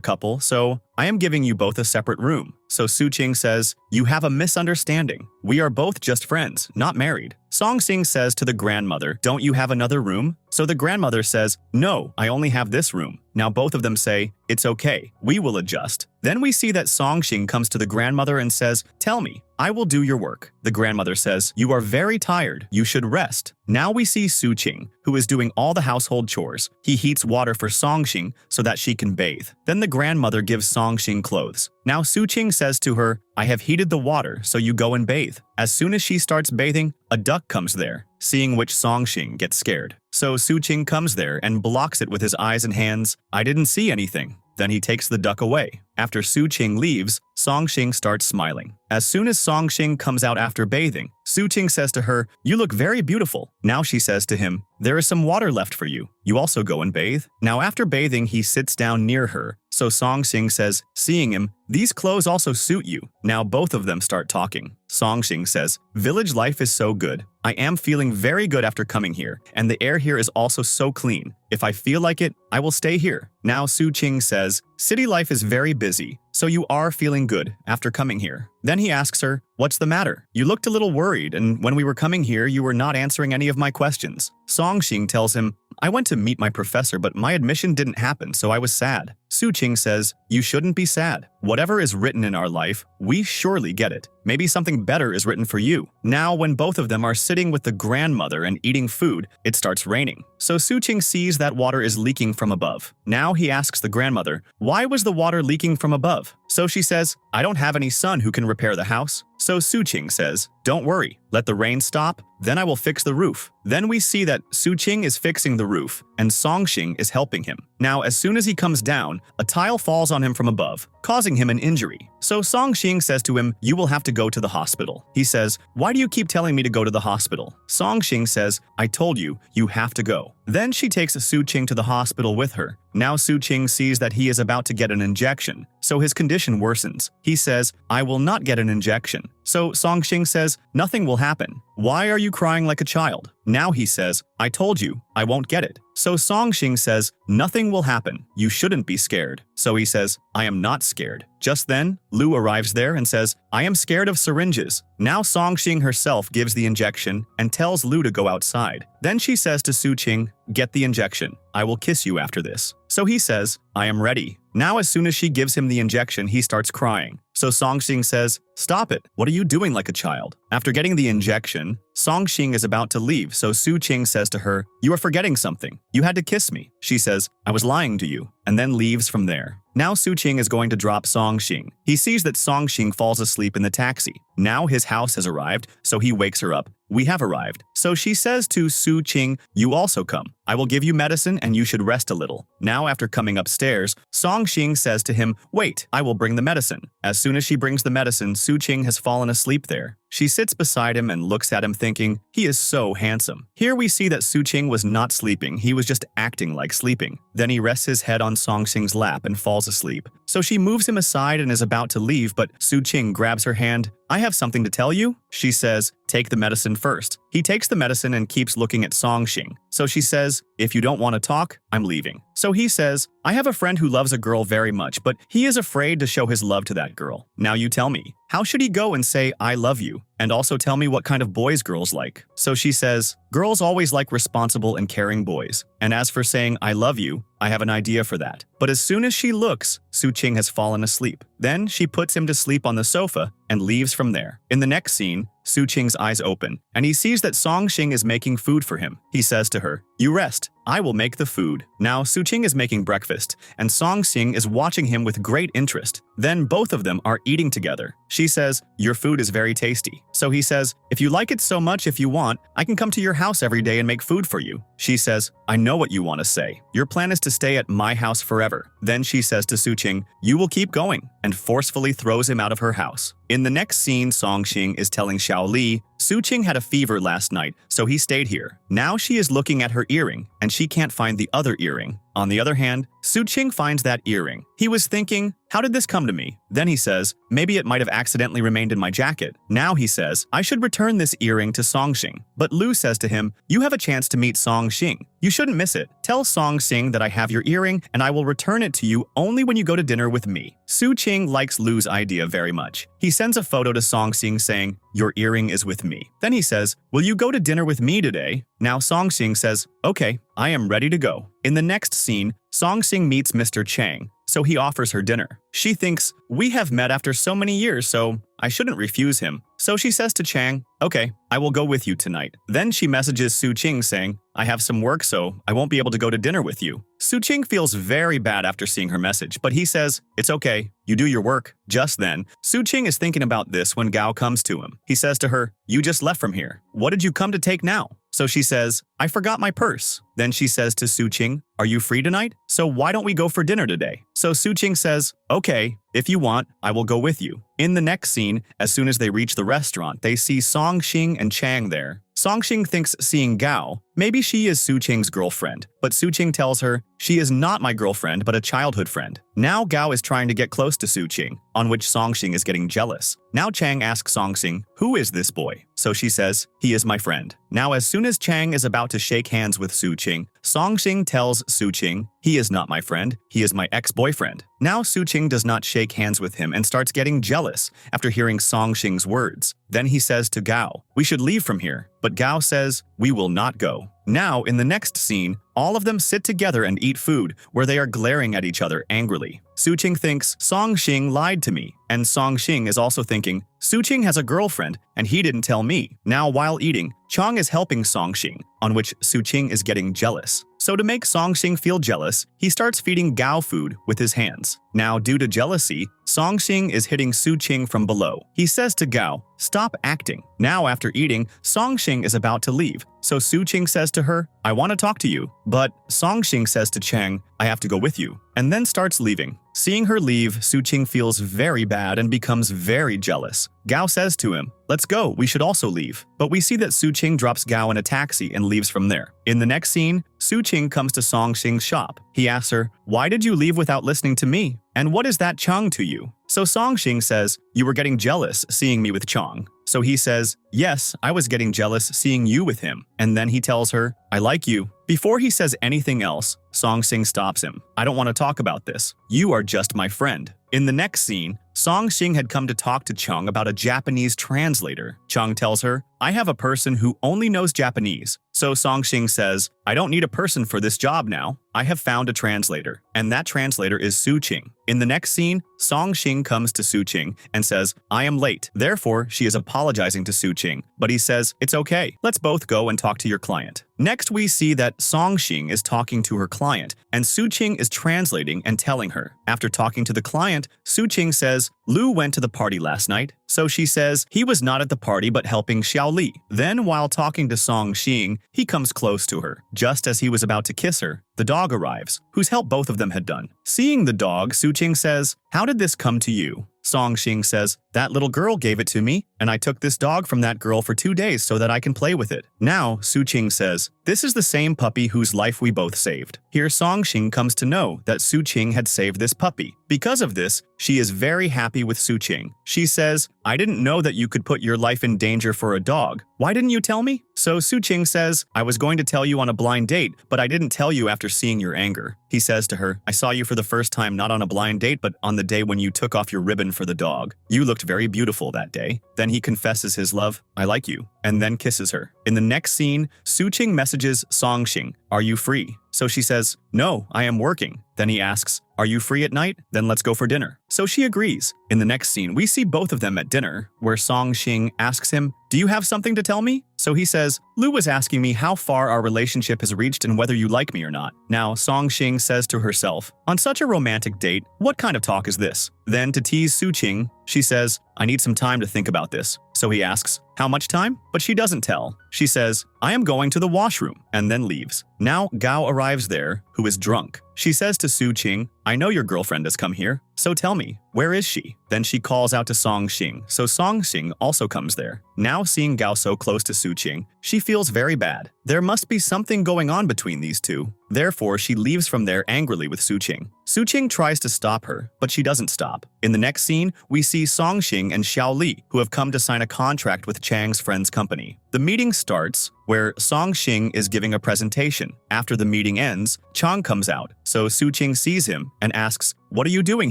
couple, so I am giving you both a separate room. So Suching says, you have a misunderstanding. We are both just friends, not married. Songxing says to the grandmother, don't you have another room? So the grandmother says, no, I only have this room. Now both of them say, it's okay, we will adjust. Then we see that Songxing comes to the grandmother and says, tell me, I will do your work. The grandmother says, you are very tired, you should rest. Now we see Suching, who is doing all the household chores. He heats water for Songxing so that she can bathe. Then the grandmother gives Songxing clothes. Now Suching says to her, I have heated the water, so you go and bathe. As soon as she starts bathing, a duck comes there, seeing which Songxing gets scared. So Suching comes there and blocks it with his eyes and hands. I didn't see anything. Then he takes the duck away. After Suching leaves, Songxing starts smiling. As soon as Songxing comes out after bathing, Suching says to her, you look very beautiful. Now she says to him, there is some water left for you. You also go and bathe. Now after bathing, he sits down near her. So Songxing says, seeing him, these clothes also suit you. Now both of them start talking. Songxing says, village life is so good. I am feeling very good after coming here, and the air here is also so clean. If I feel like it, I will stay here. Now Suching says, city life is very busy, so you are feeling good after coming here. Then he asks her, what's the matter? You looked a little worried, and when we were coming here, you were not answering any of my questions. Songxing tells him, I went to meet my professor, but my admission didn't happen, so I was sad. Suching says, you shouldn't be sad. Whatever is written in our life, we surely get it. Maybe something better is written for you. Now, when both of them are sitting with the grandmother and eating food, it starts raining. So Suching sees that water is leaking from above. Now he asks the grandmother, why was the water leaking from above? So she says, I don't have any son who can repair the house. So Suching says, don't worry, let the rain stop, then I will fix the roof. Then we see that Suching is fixing the roof, and Songxing is helping him. Now, as soon as he comes down, a tile falls on him from above, causing him an injury. So Songxing says to him, you will have to go to the hospital. He says, why do you keep telling me to go to the hospital? Songxing says, I told you, you have to go. Then she takes Suching to the hospital with her. Now Suching sees that he is about to get an injection, so his condition worsens. He says, I will not get an injection. So Songxing says, nothing will happen. Why are you crying like a child? Now he says, I told you, I won't get it. So Songxing says, nothing will happen. You shouldn't be scared. So he says, I am not scared. Just then, Lu arrives there and says, I am scared of syringes. Now Songxing herself gives the injection and tells Lu to go outside. Then she says to Suching, get the injection. I will kiss you after this. So he says, I am ready. Now as soon as she gives him the injection, he starts crying. So Songxing says, stop it, what are you doing like a child? After getting the injection, Songxing is about to leave, so Suching says to her, you are forgetting something. You had to kiss me. She says, I was lying to you, and then leaves from there. Now Suching is going to drop Songxing. He sees that Songxing falls asleep in the taxi. Now his house has arrived, so he wakes her up. We have arrived. So she says to Suching, you also come. I will give you medicine and you should rest a little. Now after coming upstairs, Songxing says to him, wait, I will bring the medicine. As soon as she brings the medicine, Suching has fallen asleep there. She sits beside him and looks at him thinking, he is so handsome. Here we see that Suching was not sleeping, he was just acting like sleeping. Then he rests his head on Songxing's lap and falls asleep. So she moves him aside and is about to leave, but Suching grabs her hand. I have something to tell you. She says, take the medicine first. He takes the medicine and keeps looking at Songxing. So she says, if you don't want to talk, I'm leaving. So he says, I have a friend who loves a girl very much, but he is afraid to show his love to that girl. Now you tell me, how should he go and say, I love you? And also tell me what kind of boys girls like. So she says, girls always like responsible and caring boys. And as for saying, I love you, I have an idea for that. But as soon as she looks, Suching has fallen asleep. Then she puts him to sleep on the sofa and leaves from there. In the next scene, Suching's eyes open, and he sees that Songxing is making food for him. He says to her, you rest, I will make the food. Now Suching is making breakfast, and Songxing is watching him with great interest. Then both of them are eating together. She says, your food is very tasty. So he says, if you like it so much, if you want, I can come to your house every day and make food for you. She says, I know what you want to say. Your plan is to stay at my house forever. Then she says to Suqing, you will keep going, and forcefully throws him out of her house. In the next scene, Songxing is telling Xiaoli, Suqing had a fever last night, so he stayed here. Now she is looking at her earring, and she can't find the other earring. On the other hand, Suqing finds that earring. He was thinking, how did this come to me? Then he says, maybe it might have accidentally remained in my jacket. Now he says, I should return this earring to Songxing. But Lu says to him, you have a chance to meet Songxing. You shouldn't miss it. Tell Songxing that I have your earring and I will return it to you only when you go to dinner with me. Suqing likes Lu's idea very much. He sends a photo to Songxing saying, your earring is with me. Then he says, will you go to dinner with me today? Now Songxing says, okay, I am ready to go. In the next scene, Songxing meets Mr. Chang, so he offers her dinner. She thinks, we have met after so many years, so I shouldn't refuse him. So she says to Chang, okay, I will go with you tonight. Then she messages Suqing saying, I have some work, so I won't be able to go to dinner with you. Suqing feels very bad after seeing her message, but he says, it's okay, you do your work. Just then, Suqing is thinking about this when Gao comes to him. He says to her, you just left from here. What did you come to take now? So she says, I forgot my purse. Then she says to Suqing, are you free tonight? So why don't we go for dinner today? So Suqing says, okay, if you want, I will go with you. In the next scene, as soon as they reach the restaurant, they see Songxing and Chang there. Songxing thinks seeing Gao, maybe she is Suqing's girlfriend, but Suqing tells her, she is not my girlfriend but a childhood friend. Now Gao is trying to get close to Suqing, on which Songxing is getting jealous. Now Chang asks Songxing, who is this boy? So she says, he is my friend. Now as soon as Chang is about to shake hands with Suqing, Songxing tells Suqing, he is not my friend, he is my ex-boyfriend. Now Suqing does not shake hands with him and starts getting jealous after hearing Songxing's words. Then he says to Gao, we should leave from here. But Gao says, we will not go. Now, in the next scene, all of them sit together and eat food, where they are glaring at each other angrily. Suqing thinks, Songxing lied to me, and Songxing is also thinking, Suqing has a girlfriend, and he didn't tell me. Now, while eating, Chang is helping Songxing, on which Suqing is getting jealous. So to make Songxing feel jealous, he starts feeding Gao food with his hands. Now, due to jealousy, Songxing is hitting Suqing from below. He says to Gao, stop acting. Now, after eating, Songxing is about to leave. So Suqing says to her, I want to talk to you. But Songxing says to Chang, I have to go with you, and then starts leaving. Seeing her leave, Suqing feels very bad and becomes very jealous. Gao says to him, let's go, we should also leave. But we see that Suqing drops Gao in a taxi and leaves from there. In the next scene, Suqing comes to Songxing's shop. He asks her, why did you leave without listening to me? And what is that Chang to you? So Songxing says, you were getting jealous seeing me with Chang. So he says, yes, I was getting jealous seeing you with him. And then he tells her, I like you. Before he says anything else, Songxing stops him. I don't want to talk about this. You are just my friend. In the next scene, Songxing had come to talk to Chang about a Japanese translator. Chang tells her, I have a person who only knows Japanese. So Songxing says, I don't need a person for this job now. I have found a translator, and that translator is Suqing. In the next scene, Songxing comes to Suqing and says, I am late. Therefore, she is apologizing to Suqing, but he says, it's okay. Let's both go and talk to your client. Next, we see that Songxing is talking to her client, and Suqing is translating and telling her. After talking to the client, Suqing says, Lu went to the party last night. So she says, he was not at the party but helping Xiaoli. Then, while talking to Songxing, he comes close to her. Just as he was about to kiss her, the dog arrives, whose help both of them had done. Seeing the dog, Suqing says, how did this come to you? Songxing says, that little girl gave it to me, and I took this dog from that girl for 2 days so that I can play with it. Now, Suqing says, this is the same puppy whose life we both saved. Here Songxing comes to know that Suqing had saved this puppy. Because of this, she is very happy with Suqing. She says, I didn't know that you could put your life in danger for a dog. Why didn't you tell me? So Suqing says, I was going to tell you on a blind date, but I didn't tell you after seeing your anger. He says to her, I saw you for the first time not on a blind date, but on the day when you took off your ribbon for the dog. You looked very beautiful that day. Then he confesses his love, I like you, and then kisses her. In the next scene, Suqing messages Songxing, are you free? So she says, no, I am working. Then he asks, are you free at night? Then let's go for dinner. so she agrees. In the next scene, we see both of them at dinner, where Song-Shing asks him, "Do you have something to tell me?" So he says, "Lu was asking me how far our relationship has reached and whether you like me or not." Now, Song-Shing says to herself, "On such a romantic date, what kind of talk is this?" Then, to tease Su-Ching, she says, "I need some time to think about this." So he asks, "How much time?" But she doesn't tell. She says, "I am going to the washroom," and then leaves. Now, Gao arrives there, who is drunk. She says to Su-Ching, "I know your girlfriend has come here, so tell me, where is she?" Then she calls out to Song-Shing, so Song-Shing also comes there. Now, seeing Gao so close to Su-Ching, she feels very bad. There must be something going on between these two. Therefore, she leaves from there angrily with Su-Ching. Su-Ching tries to stop her, but she doesn't stop. In the next scene, we see Song-Shing and Xiao Li, who have come to sign a contract with Chang's friend's company. The meeting starts where Song-Shing is giving a presentation. After the meeting ends, Chang comes out, so Su-Ching sees him and asks, "What are you doing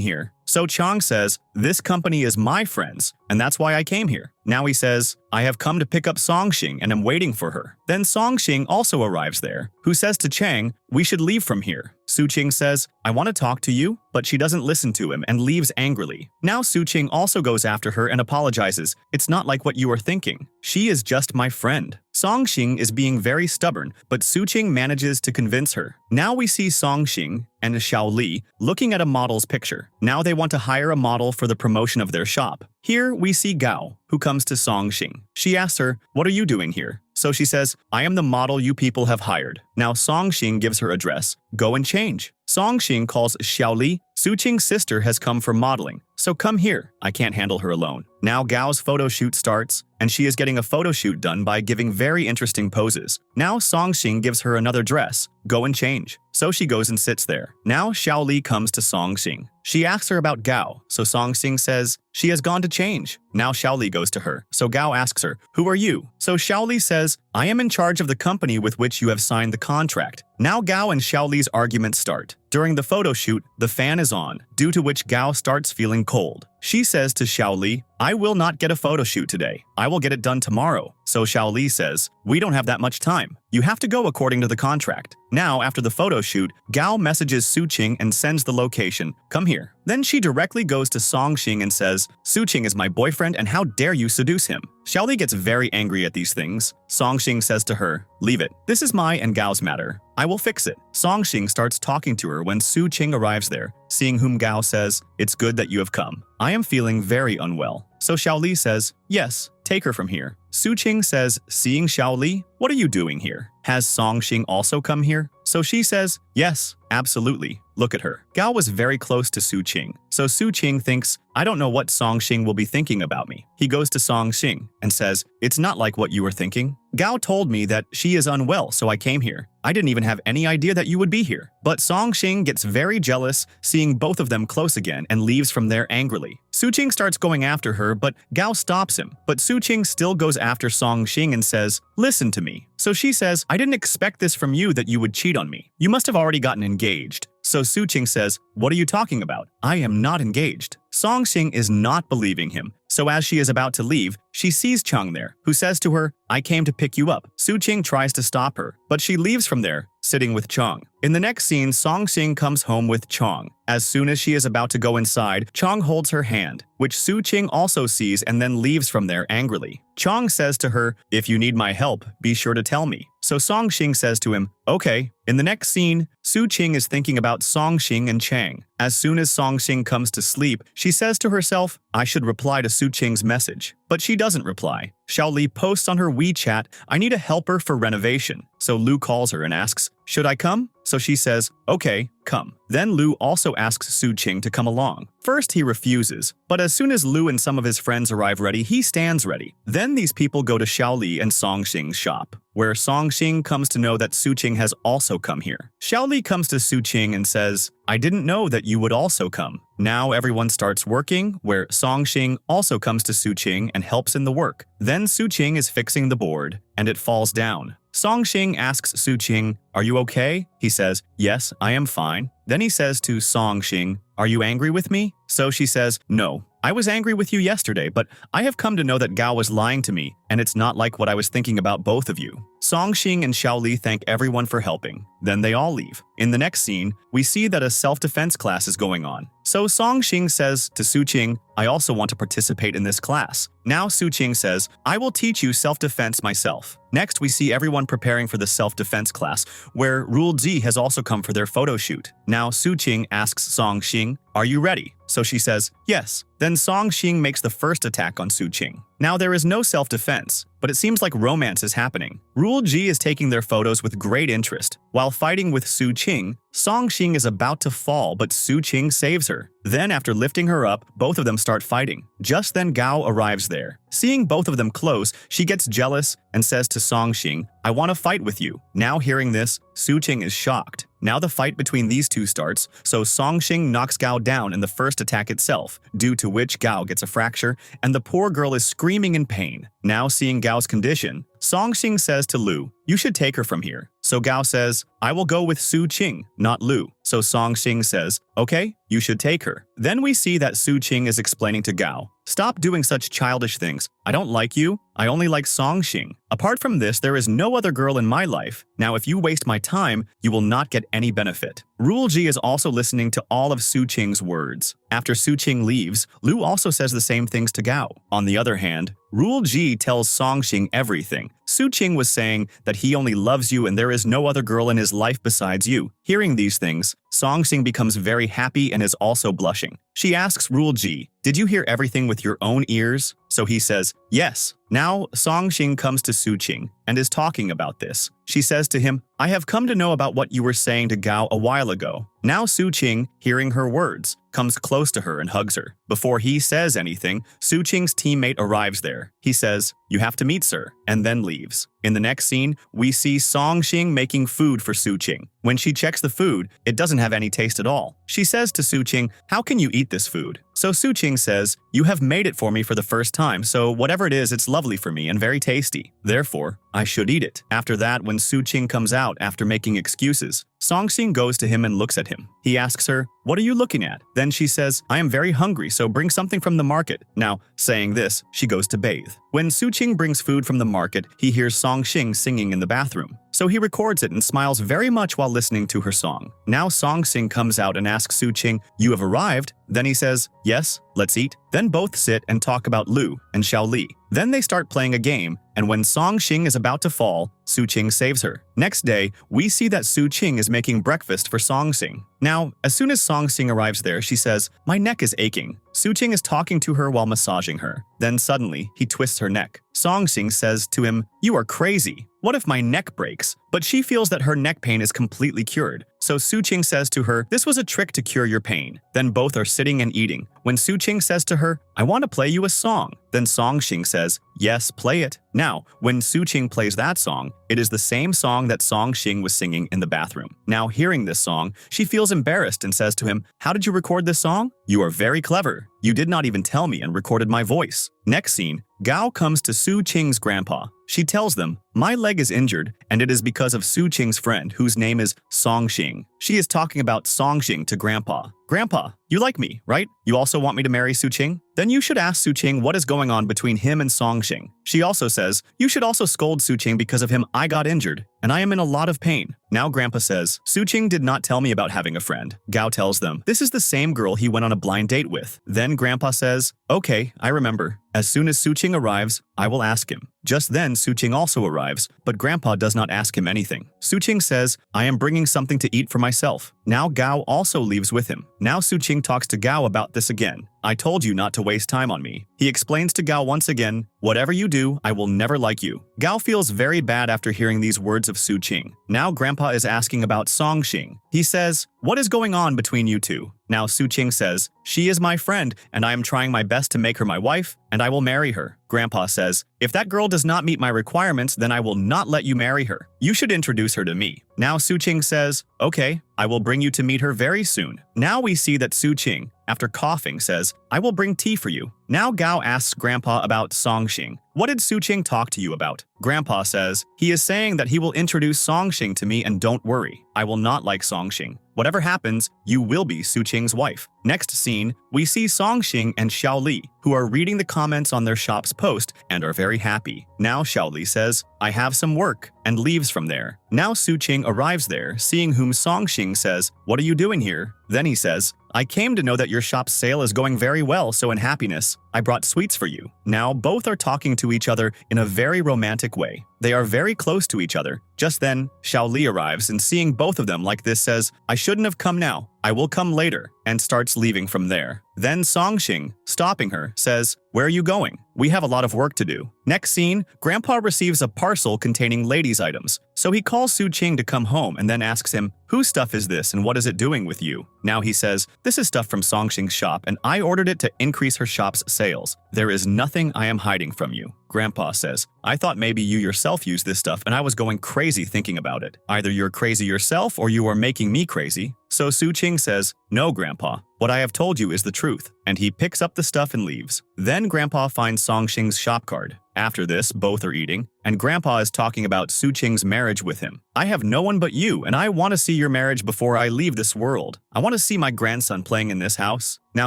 here?" So Chang says, "This company is my friend's, and that's why I came here." Now he says, "I have come to pick up Song-Shing and am waiting for her." Then Song-Shing also arrives there, who says to Chang, "We should leave from here." Su-Ching says, "I want to talk to you," but she doesn't listen to him and leaves angrily. Now Su-Ching also goes after her and apologizes. "It's not like what you are thinking. She is just my friend." Song-Shing is being very stubborn, but Su-Ching manages to convince her. Now we see Song-Shing and Xiao Li looking at a model's picture. Now they want to hire a model for the promotion of their shop. Here we see Gao, who comes to Song-Shing. She asks her, "What are you doing here?" So she says, "I am the model you people have hired." Now Song-Shing gives her a dress. "Go and change." Song-Shing calls Xiao Li. Su-Ching's sister has come for modeling, so come here. I can't handle her alone. Now Gao's photo shoot starts, and she is getting a photo shoot done by giving very interesting poses. Now Song-Shing gives her another dress. "Go and change." So she goes and sits there. Now Xiao Li comes to Song-Shing. She asks her about Gao, so Song-Shing says, "She has gone to change." Now Xiao Li goes to her, so Gao asks her, "Who are you?" So Xiao Li says, "I am in charge of the company with which you have signed the contract." Now Gao and Xiao Li's arguments start. During the photo shoot, the fan is on, due to which Gao starts feeling cold. She says to Xiao Li, "I will not get a photo shoot today. I will get it done tomorrow." So Xiao Li says, "We don't have that much time. You have to go according to the contract." Now, after the photo shoot, Gao messages Su-Ching and sends the location, "Come here." Then she directly goes to Song-Shing and says, "Su-Ching is my boyfriend and how dare you seduce him?" Xiao Li gets very angry at these things. Song-Shing says to her, "Leave it. This is my and Gao's matter. I will fix it." Song-Shing starts talking to her when Su-Ching arrives there, seeing whom Gao says, "It's good that you have come. I am feeling very unwell." So Xiao Li says, "Yes, take her from here." Su-Ching says, seeing Xiao Li, "What are you doing here? Has Song-Shing also come here?" So she says, "Yes, absolutely. Look at her." Gao was very close to Su-Ching, so Su-Ching thinks, "I don't know what Song-Shing will be thinking about me." He goes to Song-Shing and says, "It's not like what you were thinking. Gao told me that she is unwell, so I came here. I didn't even have any idea that you would be here." But Song-Shing gets very jealous, seeing both of them close again, and leaves from there angrily. Su-Ching starts going after her, but Gao stops him. But Su-Ching still goes after Song-Shing and says, "Listen to me." So she says, "I didn't expect this from you, that you would cheat on me. You must have already gotten engaged." So Su-Ching says, "What are you talking about? I am not engaged." Song-Shing is not believing him, so as she is about to leave, she sees Chang there, who says to her, "I came to pick you up." Su-Ching tries to stop her, but she leaves from there, sitting with Chang. In the next scene, Song-Shing comes home with Chang. As soon as she is about to go inside, Chang holds her hand, which Su-Ching also sees and then leaves from there angrily. Chang says to her, "If you need my help, be sure to tell me." So Song-Shing says to him, "Okay." In the next scene, Su-Ching is thinking about Song-Shing and Chang. As soon as Song-Shing comes to sleep, she says to herself, "I should reply to Su-Ching's message." But she doesn't reply. Xiao Li posts on her WeChat, "I need a helper for renovation." So Lu calls her and asks, "Should I come?" So she says, "Okay, come." Then Lu also asks Su-Ching to come along. First he refuses, but as soon as Lu and some of his friends arrive ready, he stands ready. Then these people go to Xiao Li and Song-Shing's shop, where Song-Shing comes to know that Su-Ching has also come here. Xiao Li comes to Su-Ching and says, "I didn't know that you would also come." Now everyone starts working, where Song-Shing also comes to Su-Ching and helps in the work. Then Su-Ching is fixing the board, and it falls down. Song-Shing asks Su-Ching, "Are you okay?" He says, "Yes, I am fine." Then he says to Song-Shing, "Are you angry with me?" So she says, "No. I was angry with you yesterday, but I have come to know that Gao was lying to me, and it's not like what I was thinking about both of you." Songxing and Xiaoli thank everyone for helping. Then they all leave. In the next scene, we see that a self-defense class is going on. So Songxing says to Suqing, I also want to participate in this class. Now Suqing says, I will teach you self-defense myself. Next, we see everyone preparing for the self-defense class, where Rule Ji has also come for their photo shoot. Now Suqing asks Songxing, are you ready? So she says, yes. Then Songxing makes the first attack on Suqing. Now there is no self-defense, but it seems like romance is happening. Rule Ji is taking their photos with great interest. While fighting with Suqing, Songxing is about to fall, but Suqing saves her. Then after lifting her up, both of them start fighting. Just then Gao arrives there. Seeing both of them close, she gets jealous and says to Songxing, I want to fight with you. Now hearing this, Suqing is shocked. Now the fight between these two starts, so Songxing knocks Gao down in the first attack itself, due to which Gao gets a fracture, and the poor girl is screaming in pain. Now seeing Gao's condition, Songxing says to Lu, you should take her from here. So Gao says, I will go with Suqing, not Lu. So Songxing says, okay, you should take her. Then we see that Suqing is explaining to Gao, stop doing such childish things. I don't like you. I only like Songxing. Apart from this, there is no other girl in my life. Now, if you waste my time, you will not get any benefit. Rule Ji is also listening to all of Suqing's words. After Suqing leaves, Lu also says the same things to Gao. On the other hand, Rule Ji tells Songxing everything. Suqing was saying that he only loves you and there is no other girl in his life besides you. Hearing these things, Songxing becomes very happy and is also blushing. She asks Rule Ji, did you hear everything with your own ears? So he says, yes. Now, Songxing comes to Suqing and is talking about this. She says to him, I have come to know about what you were saying to Gao a while ago. Now Suqing, hearing her words, comes close to her and hugs her. Before he says anything, Suqing's teammate arrives there. He says, you have to meet sir, and then leaves. In the next scene, we see Songxing making food for Suqing. When she checks the food, it doesn't have any taste at all. She says to Suqing, how can you eat this food? So Suqing says, you have made it for me for the first time, so whatever it is, it's lovely for me and very tasty. Therefore, I should eat it. After that, when Suqing comes out after making excuses, Songxing goes to him and looks at him. He asks her, what are you looking at? Then she says, I am very hungry, so bring something from the market. Now, saying this, she goes to bathe. When Suqing brings food from the market, he hears Songxing singing in the bathroom. So he records it and smiles very much while listening to her song. Now Songxing comes out and asks Suqing, you have arrived? Then he says, yes, let's eat. Then both sit and talk about Lu and Xiaoli. Then they start playing a game, and when Songxing is about to fall, Suqing saves her. Next day, we see that Suqing is making breakfast for Songxing. Now, as soon as Songxing arrives there, she says, my neck is aching. Suqing is talking to her while massaging her. Then suddenly, he twists her neck. Songxing says to him, you are crazy. What if my neck breaks? But she feels that her neck pain is completely cured. So Suqing says to her, this was a trick to cure your pain. Then both are sitting and eating. When Suqing says to her, I want to play you a song. Then Songxing says, yes, play it. Now, when Suqing plays that song, it is the same song that Songxing was singing in the bathroom. Now, hearing this song, she feels embarrassed and says to him, how did you record this song? You are very clever. You did not even tell me and recorded my voice. Next scene, Gao comes to Suqing's grandpa. She tells them, my leg is injured, and it is because of Suqing's friend, whose name is Songxing. She is talking about Songxing to Grandpa. Grandpa, you like me, right? You also want me to marry Suqing? Then you should ask Suqing what is going on between him and Songxing. She also says, you should also scold Suqing because of him I got injured, and I am in a lot of pain. Now Grandpa says, Suqing did not tell me about having a friend. Gao tells them, this is the same girl he went on a blind date with. Then Grandpa says, okay, I remember. As soon as Suqing arrives, I will ask him. Just then, Suqing also arrives, but Grandpa does not ask him anything. Suqing says, I am bringing something to eat for myself. Now Gao also leaves with him. Now Suqing talks to Gao about this again. I told you not to waste time on me. He explains to Gao once again, whatever you do, I will never like you. Gao feels very bad after hearing these words of Suqing. Now Grandpa is asking about Songxing. He says, what is going on between you two? Now Suqing says, she is my friend, and I am trying my best to make her my wife, and I will marry her. Grandpa says, if that girl does not meet my requirements, then I will not let you marry her. You should introduce her to me. Now Su-ching says, okay, I will bring you to meet her very soon. Now we see that Su-ching, after coughing, says, I will bring tea for you. Now Gao asks Grandpa about Song-shing. What did Su-ching talk to you about? Grandpa says, he is saying that he will introduce Song-shing to me and don't worry, I will not like Song-shing. Whatever happens, you will be Su-ching's wife. Next scene, we see Song-shing and Xiao Li, who are reading the comments on their shop's post and are very happy. Now Xiao Li says, I have some work, and leaves from there. Now Su-ching arrives there, seeing whom Song-shing says, what are you doing here? Then he says, I came to know that your shop's sale is going very well, so in happiness, I brought sweets for you. Now both are talking to each other in a very romantic way. They are very close to each other. Just then, Xiao Li arrives and seeing both of them like this says, I shouldn't have come now. I will come later, and starts leaving from there. Then Song-shing, stopping her, says, where are you going? We have a lot of work to do. Next scene, Grandpa receives a parcel containing ladies' items. So he calls Su-ching to come home and then asks him, whose stuff is this and what is it doing with you? Now he says, this is stuff from Song-shing's shop and I ordered it to increase her shop's sales. There is nothing I am hiding from you. Grandpa says, I thought maybe you yourself used this stuff and I was going crazy thinking about it. Either you're crazy yourself or you are making me crazy. So Su-ching says, no, Grandpa, what I have told you is the truth. And he picks up the stuff and leaves. Then Grandpa finds Song-shing's shop card. After this, both are eating, and Grandpa is talking about Su-ching's marriage with him. I have no one but you, and I want to see your marriage before I leave this world. I want to see my grandson playing in this house. Now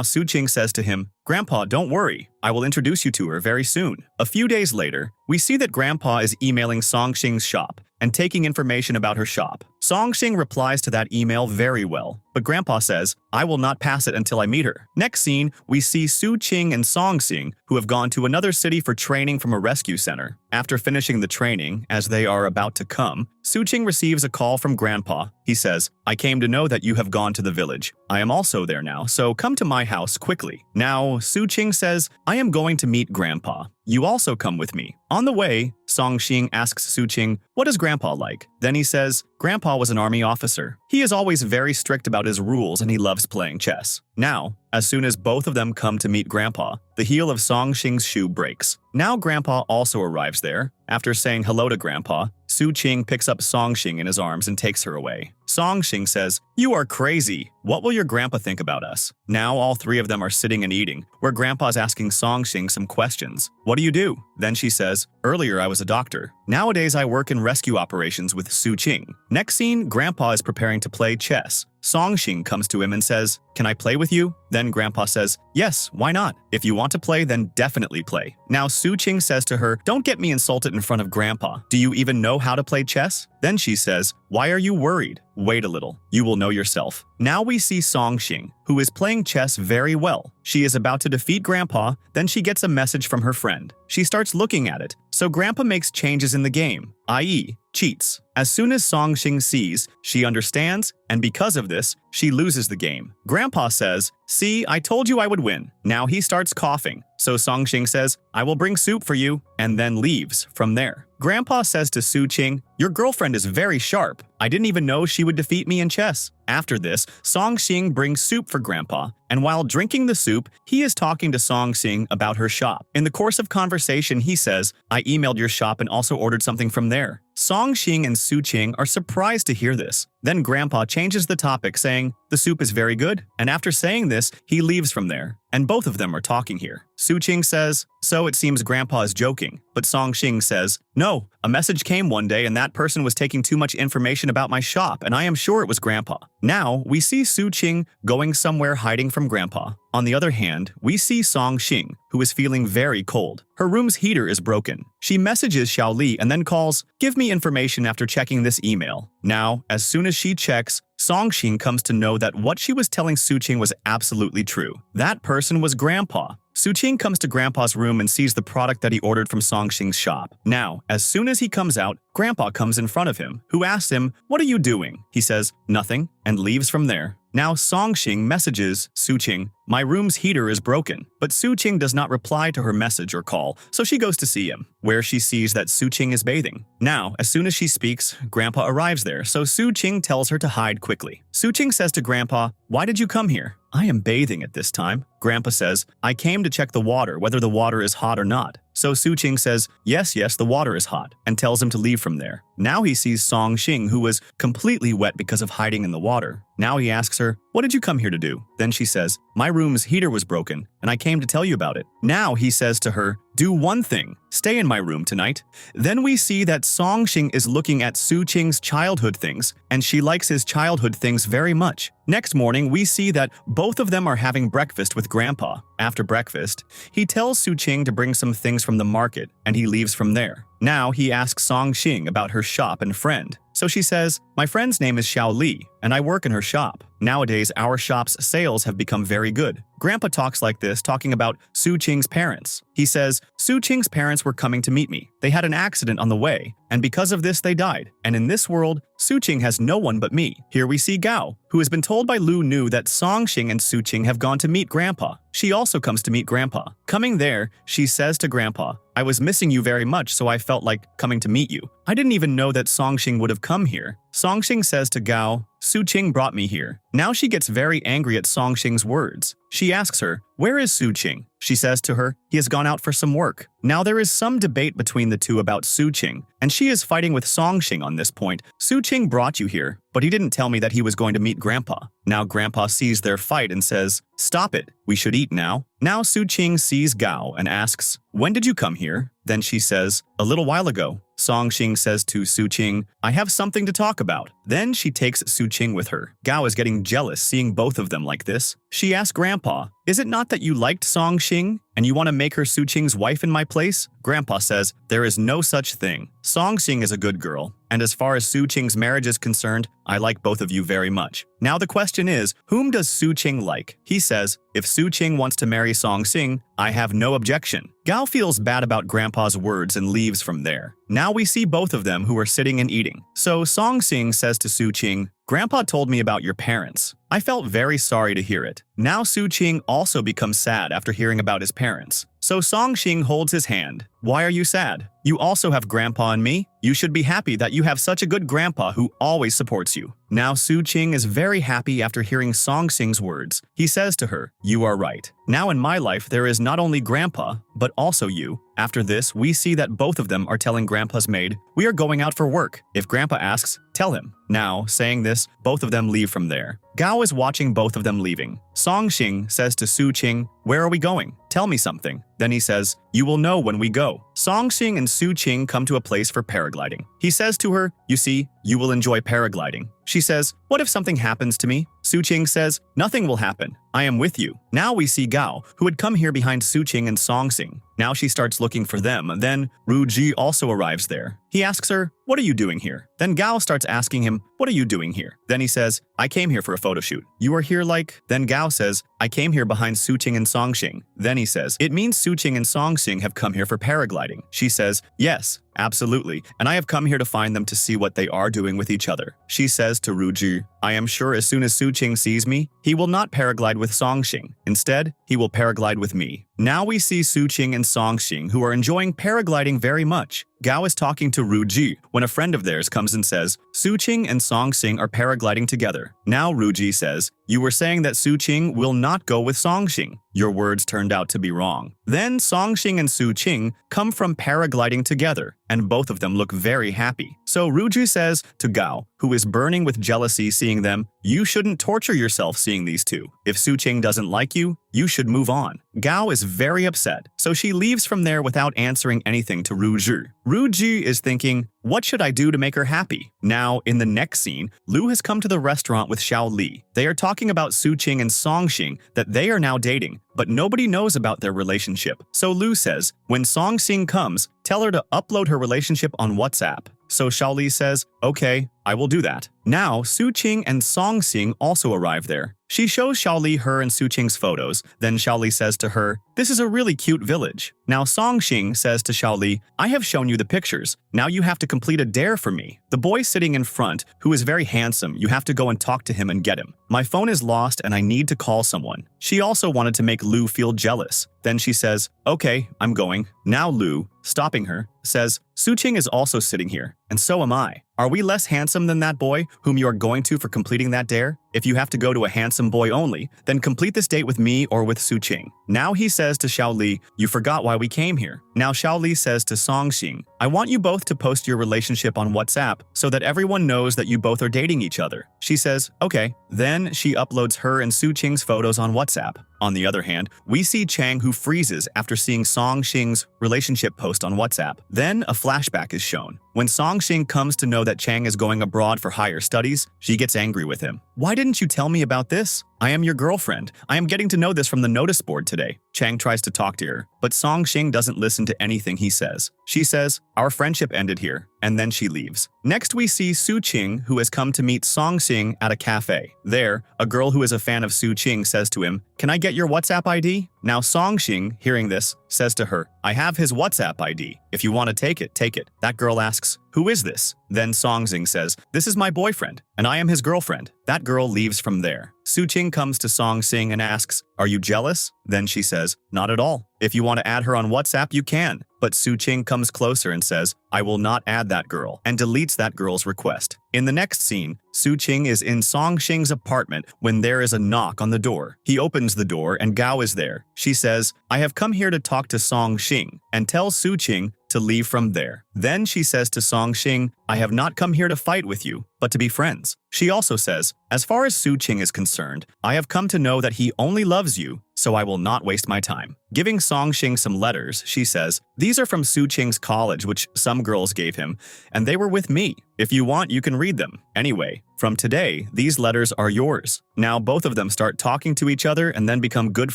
Su-ching says to him, Grandpa, don't worry. I will introduce you to her very soon. A few days later, we see that Grandpa is emailing Song-shing's shop and taking information about her shop. Song-shing replies to that email very well, but Grandpa says, I will not pass it until I meet her. Next scene, we see Su-ching and Song-shing, who have gone to another city for training from a rescue center. After finishing the training, as they are about to come, Su-ching receives a call from Grandpa. He says, I came to know that you have gone to the village. I am also there now, so come to my house quickly. Now, Su-ching says, I am going to meet Grandpa. You also come with me. On the way, Song-shing asks Su-ching, what is Grandpa like? Then he says, Grandpa was an army officer. He is always very strict about his rules and he loves playing chess. Now, as soon as both of them come to meet Grandpa, the heel of Song-shing's shoe breaks. Now Grandpa also arrives there. After saying hello to Grandpa, Su-ching picks up Song-shing in his arms and takes her away. Song-shing says, you are crazy. What will your grandpa think about us? Now all three of them are sitting and eating, where Grandpa's asking Song-shing some questions. What do you do? Then she says, earlier I was a doctor. Nowadays I work in rescue operations with Su-ching. Next scene, Grandpa is preparing to play chess. Song-shing comes to him and says, can I play with you? Then Grandpa says, yes, why not? If you want to play, then definitely play. Now Su-ching says to her, don't get me insulted in front of Grandpa. Do you even know how to play chess? Then she says, why are you worried? Wait a little. You will know yourself. Now we see Song-shing, who is playing chess very well. She is about to defeat Grandpa, then she gets a message from her friend. She starts looking at it, so Grandpa makes changes in the game, i.e., cheats. As soon as Song-shing sees, she understands, and because of this, she loses the game. Grandpa says, see, I told you I would win. Now he starts coughing, so Song-shing says, I will bring soup for you, and then leaves from there. Grandpa says to Su-ching, your girlfriend is very sharp. I didn't even know she would defeat me in chess. After this, Song-shing brings soup for Grandpa, and while drinking the soup, he is talking to Song-shing about her shop. In the course of conversation, he says, I emailed your shop and also ordered something from there. Song-shing and Su-ching are surprised to hear this. Then Grandpa changes the topic, saying, the soup is very good, and after saying this, he leaves from there. And both of them are talking here. Su-ching says, so it seems Grandpa is joking, but Song-shing says, no, a message came one day and that person was taking too much information about my shop and I am sure it was Grandpa. Now, we see Su-ching going somewhere hiding from Grandpa. On the other hand, we see Song-shing, who is feeling very cold. Her room's heater is broken. She messages Xiao Li and then calls, give me information after checking this email. Now, as soon as she checks, Song-shing comes to know that what she was telling Su-ching was absolutely true. That person was Grandpa. Su-ching comes to Grandpa's room and sees the product that he ordered from Song-shing's shop. Now, as soon as he comes out, Grandpa comes in front of him, who asks him, what are you doing? He says, nothing, and leaves from there. Now Song-shing messages Su-ching, my room's heater is broken, but Su-ching does not reply to her message or call, so she goes to see him, where she sees that Su-ching is bathing. Now, as soon as she speaks, Grandpa arrives there, so Su-ching tells her to hide quickly. Su-ching says to Grandpa, why did you come here? I am bathing at this time. Grandpa says, I came to check the water, whether the water is hot or not. So Su-ching says, yes, the water is hot, and tells him to leave from there. Now he sees Song-shing, who was completely wet because of hiding in the water. Now he asks her, what did you come here to do? Then she says, my room's heater was broken, and I came to tell you about it. Now he says to her, do one thing, stay in my room tonight. Then we see that Song-shing is looking at Su-ching's childhood things, and she likes his childhood things very much. Next morning, we see that both of them are having breakfast with Grandpa. After breakfast, he tells Su-ching to bring some things from the market, and he leaves from there. Now he asks Song-shing about her shop and friend. So she says, my friend's name is Xiao Li, and I work in her shop. Nowadays, our shop's sales have become very good. Grandpa talks like this, talking about Su-ching's parents. He says, Su-ching's parents were coming to meet me. They had an accident on the way, and because of this, they died. And in this world, Su-ching has no one but me. Here we see Gao, who has been told by Lu Nu that Song-shing and Su-ching have gone to meet Grandpa. She also comes to meet Grandpa. Coming there, she says to Grandpa, I was missing you very much, so I felt like coming to meet you. I didn't even know that Song-shing would have come here. Song-shing says to Gao, Su-ching brought me here. Now she gets very angry at Song-shing's words. She asks her, where is Su-ching? She says to her, he has gone out for some work. Now there is some debate between the two about Su-ching, and she is fighting with Song-shing on this point. Su-ching brought you here, but he didn't tell me that he was going to meet Grandpa. Now Grandpa sees their fight and says, stop it, we should eat now. Now Su-ching sees Gao and asks, when did you come here? Then she says, a little while ago. Song-shing says to Su-ching, I have something to talk about. Then she takes Su-ching with her. Gao is getting jealous seeing both of them like this. She asks Grandpa, is it not that you liked Song-shing and you want to make her Su-ching's wife in my place? Grandpa says, there is no such thing. Song-shing is a good girl, and as far as Su-ching's marriage is concerned, I like both of you very much. Now the question is, whom does Su-ching like? He says, if Su-ching wants to marry Song-shing, I have no objection. Gao feels bad about Grandpa's words and leaves from there. Now we see both of them who are sitting and eating. So Song-shing says to Su-ching, Grandpa told me about your parents. I felt very sorry to hear it. Now Su-ching also becomes sad after hearing about his parents. So Song-shing holds his hand. Why are you sad? You also have Grandpa and me. You should be happy that you have such a good Grandpa who always supports you. Now Su-ching is very happy after hearing Song-shing's words. He says to her, you are right. Now in my life there is not only Grandpa, but also you. After this, we see that both of them are telling Grandpa's maid, we are going out for work. If Grandpa asks, tell him. Now, saying this, both of them leave from there. Gao is watching both of them leaving. Song-shing says to Su-ching, where are we going? Tell me something. Then he says, you will know when we go. Song-shing and Su-ching come to a place for paragliding. He says to her, you see, you will enjoy paragliding. She says, what if something happens to me? Su-ching says, nothing will happen. I am with you. Now we see Gao, who had come here behind Su-ching and Song-shing. Now she starts looking for them. Then Ru-ji also arrives there. He asks her, what are you doing here? Then Gao starts asking him, what are you doing here? Then he says, I came here for a photo shoot. You are here like? Then Gao says, I came here behind Su-ching and Song-shing. Then he says, it means Su-ching and Song-shing have come here for paragliding. She says, yes, absolutely, and I have come here to find them to see what they are doing with each other. She says to Ru-ji, I am sure as soon as Su-ching sees me, he will not paraglide with Song-shing. Instead, he will paraglide with me. Now we see Su-ching and Song-shing, who are enjoying paragliding very much. Gao is talking to Ru-ji when a friend of theirs comes and says, Su-ching and Song-shing are paragliding together. Now Ru-ji says, you were saying that Su-ching will not go with Song-shing. Your words turned out to be wrong. Then Song-shing and Su-ching come from paragliding together, and both of them look very happy. So Ru-ji says to Gao, who is burning with jealousy seeing them, you shouldn't torture yourself seeing these two. If Su-ching doesn't like you, you should move on. Gao is very upset, so she leaves from there without answering anything to Ru-ji. Ru-ji is thinking, what should I do to make her happy? Now, in the next scene, Lu has come to the restaurant with Xiao Li. They are talking about Su-ching and Song-shing, that they are now dating, but nobody knows about their relationship. So Lu says, when Song-shing comes, tell her to upload her relationship on WhatsApp. So Xiao Li says, okay, I will do that. Now, Su-ching and Song-shing also arrive there. She shows Xiao Li her and Su-ching's photos. Then Xiao Li says to her, this is a really cute village. Now Song-shing says to Xiao Li, I have shown you the pictures. Now you have to complete a dare for me. The boy sitting in front, who is very handsome, you have to go and talk to him and get him. My phone is lost and I need to call someone. She also wanted to make Lu feel jealous. Then she says, okay, I'm going. Now Lu, stopping her, says, Su-ching is also sitting here, and so am I. Are we less handsome than that boy whom you are going to for completing that dare? If you have to go to a handsome boy only, then complete this date with me or with Su Qing. Now he says to Xiaoli, you forgot why we came here. Now Xiaoli says to Song Xing, I want you both to post your relationship on WhatsApp so that everyone knows that you both are dating each other. She says, okay. Then she uploads her and Su Qing's photos on WhatsApp. On the other hand, we see Chang who freezes after seeing Song Xing's relationship post on WhatsApp. Then a flashback is shown. When Song Xing comes to know that Chang is going abroad for higher studies, she gets angry with him. Why didn't you tell me about this? I am your girlfriend. I am getting to know this from the notice board today. Chang tries to talk to her, but Song Xing doesn't listen to anything he says. She says, our friendship ended here, and then she leaves. Next we see Su Qing, who has come to meet Song Xing at a cafe. There, a girl who is a fan of Su Qing says to him, can I get your WhatsApp ID? Now Song Xing, hearing this, says to her, I have his WhatsApp ID. If you want to take it, take it. That girl asks, who is this? Then Song Xing says, this is my boyfriend, and I am his girlfriend. That girl leaves from there. Su Qing comes to Song Xing and asks, are you jealous? Then she says, not at all. If you want to add her on WhatsApp, you can. But Su Qing comes closer and says, I will not add that girl, and deletes that girl's request. In the next scene, Su Qing is in Song Xing's apartment when there is a knock on the door. He opens the door and Gao is there. She says, I have come here to talk to Song Xing, and tells Su Qing to leave from there. Then she says to Song Xing, I have not come here to fight with you, but to be friends. She also says, as far as Su Qing is concerned, I have come to know that he only loves you, so I will not waste my time. Giving Song Xing some letters, she says, these are from Su Qing's college, which some girls gave him, and they were with me. If you want, you can read them. Anyway, from today, these letters are yours. Now both of them start talking to each other and then become good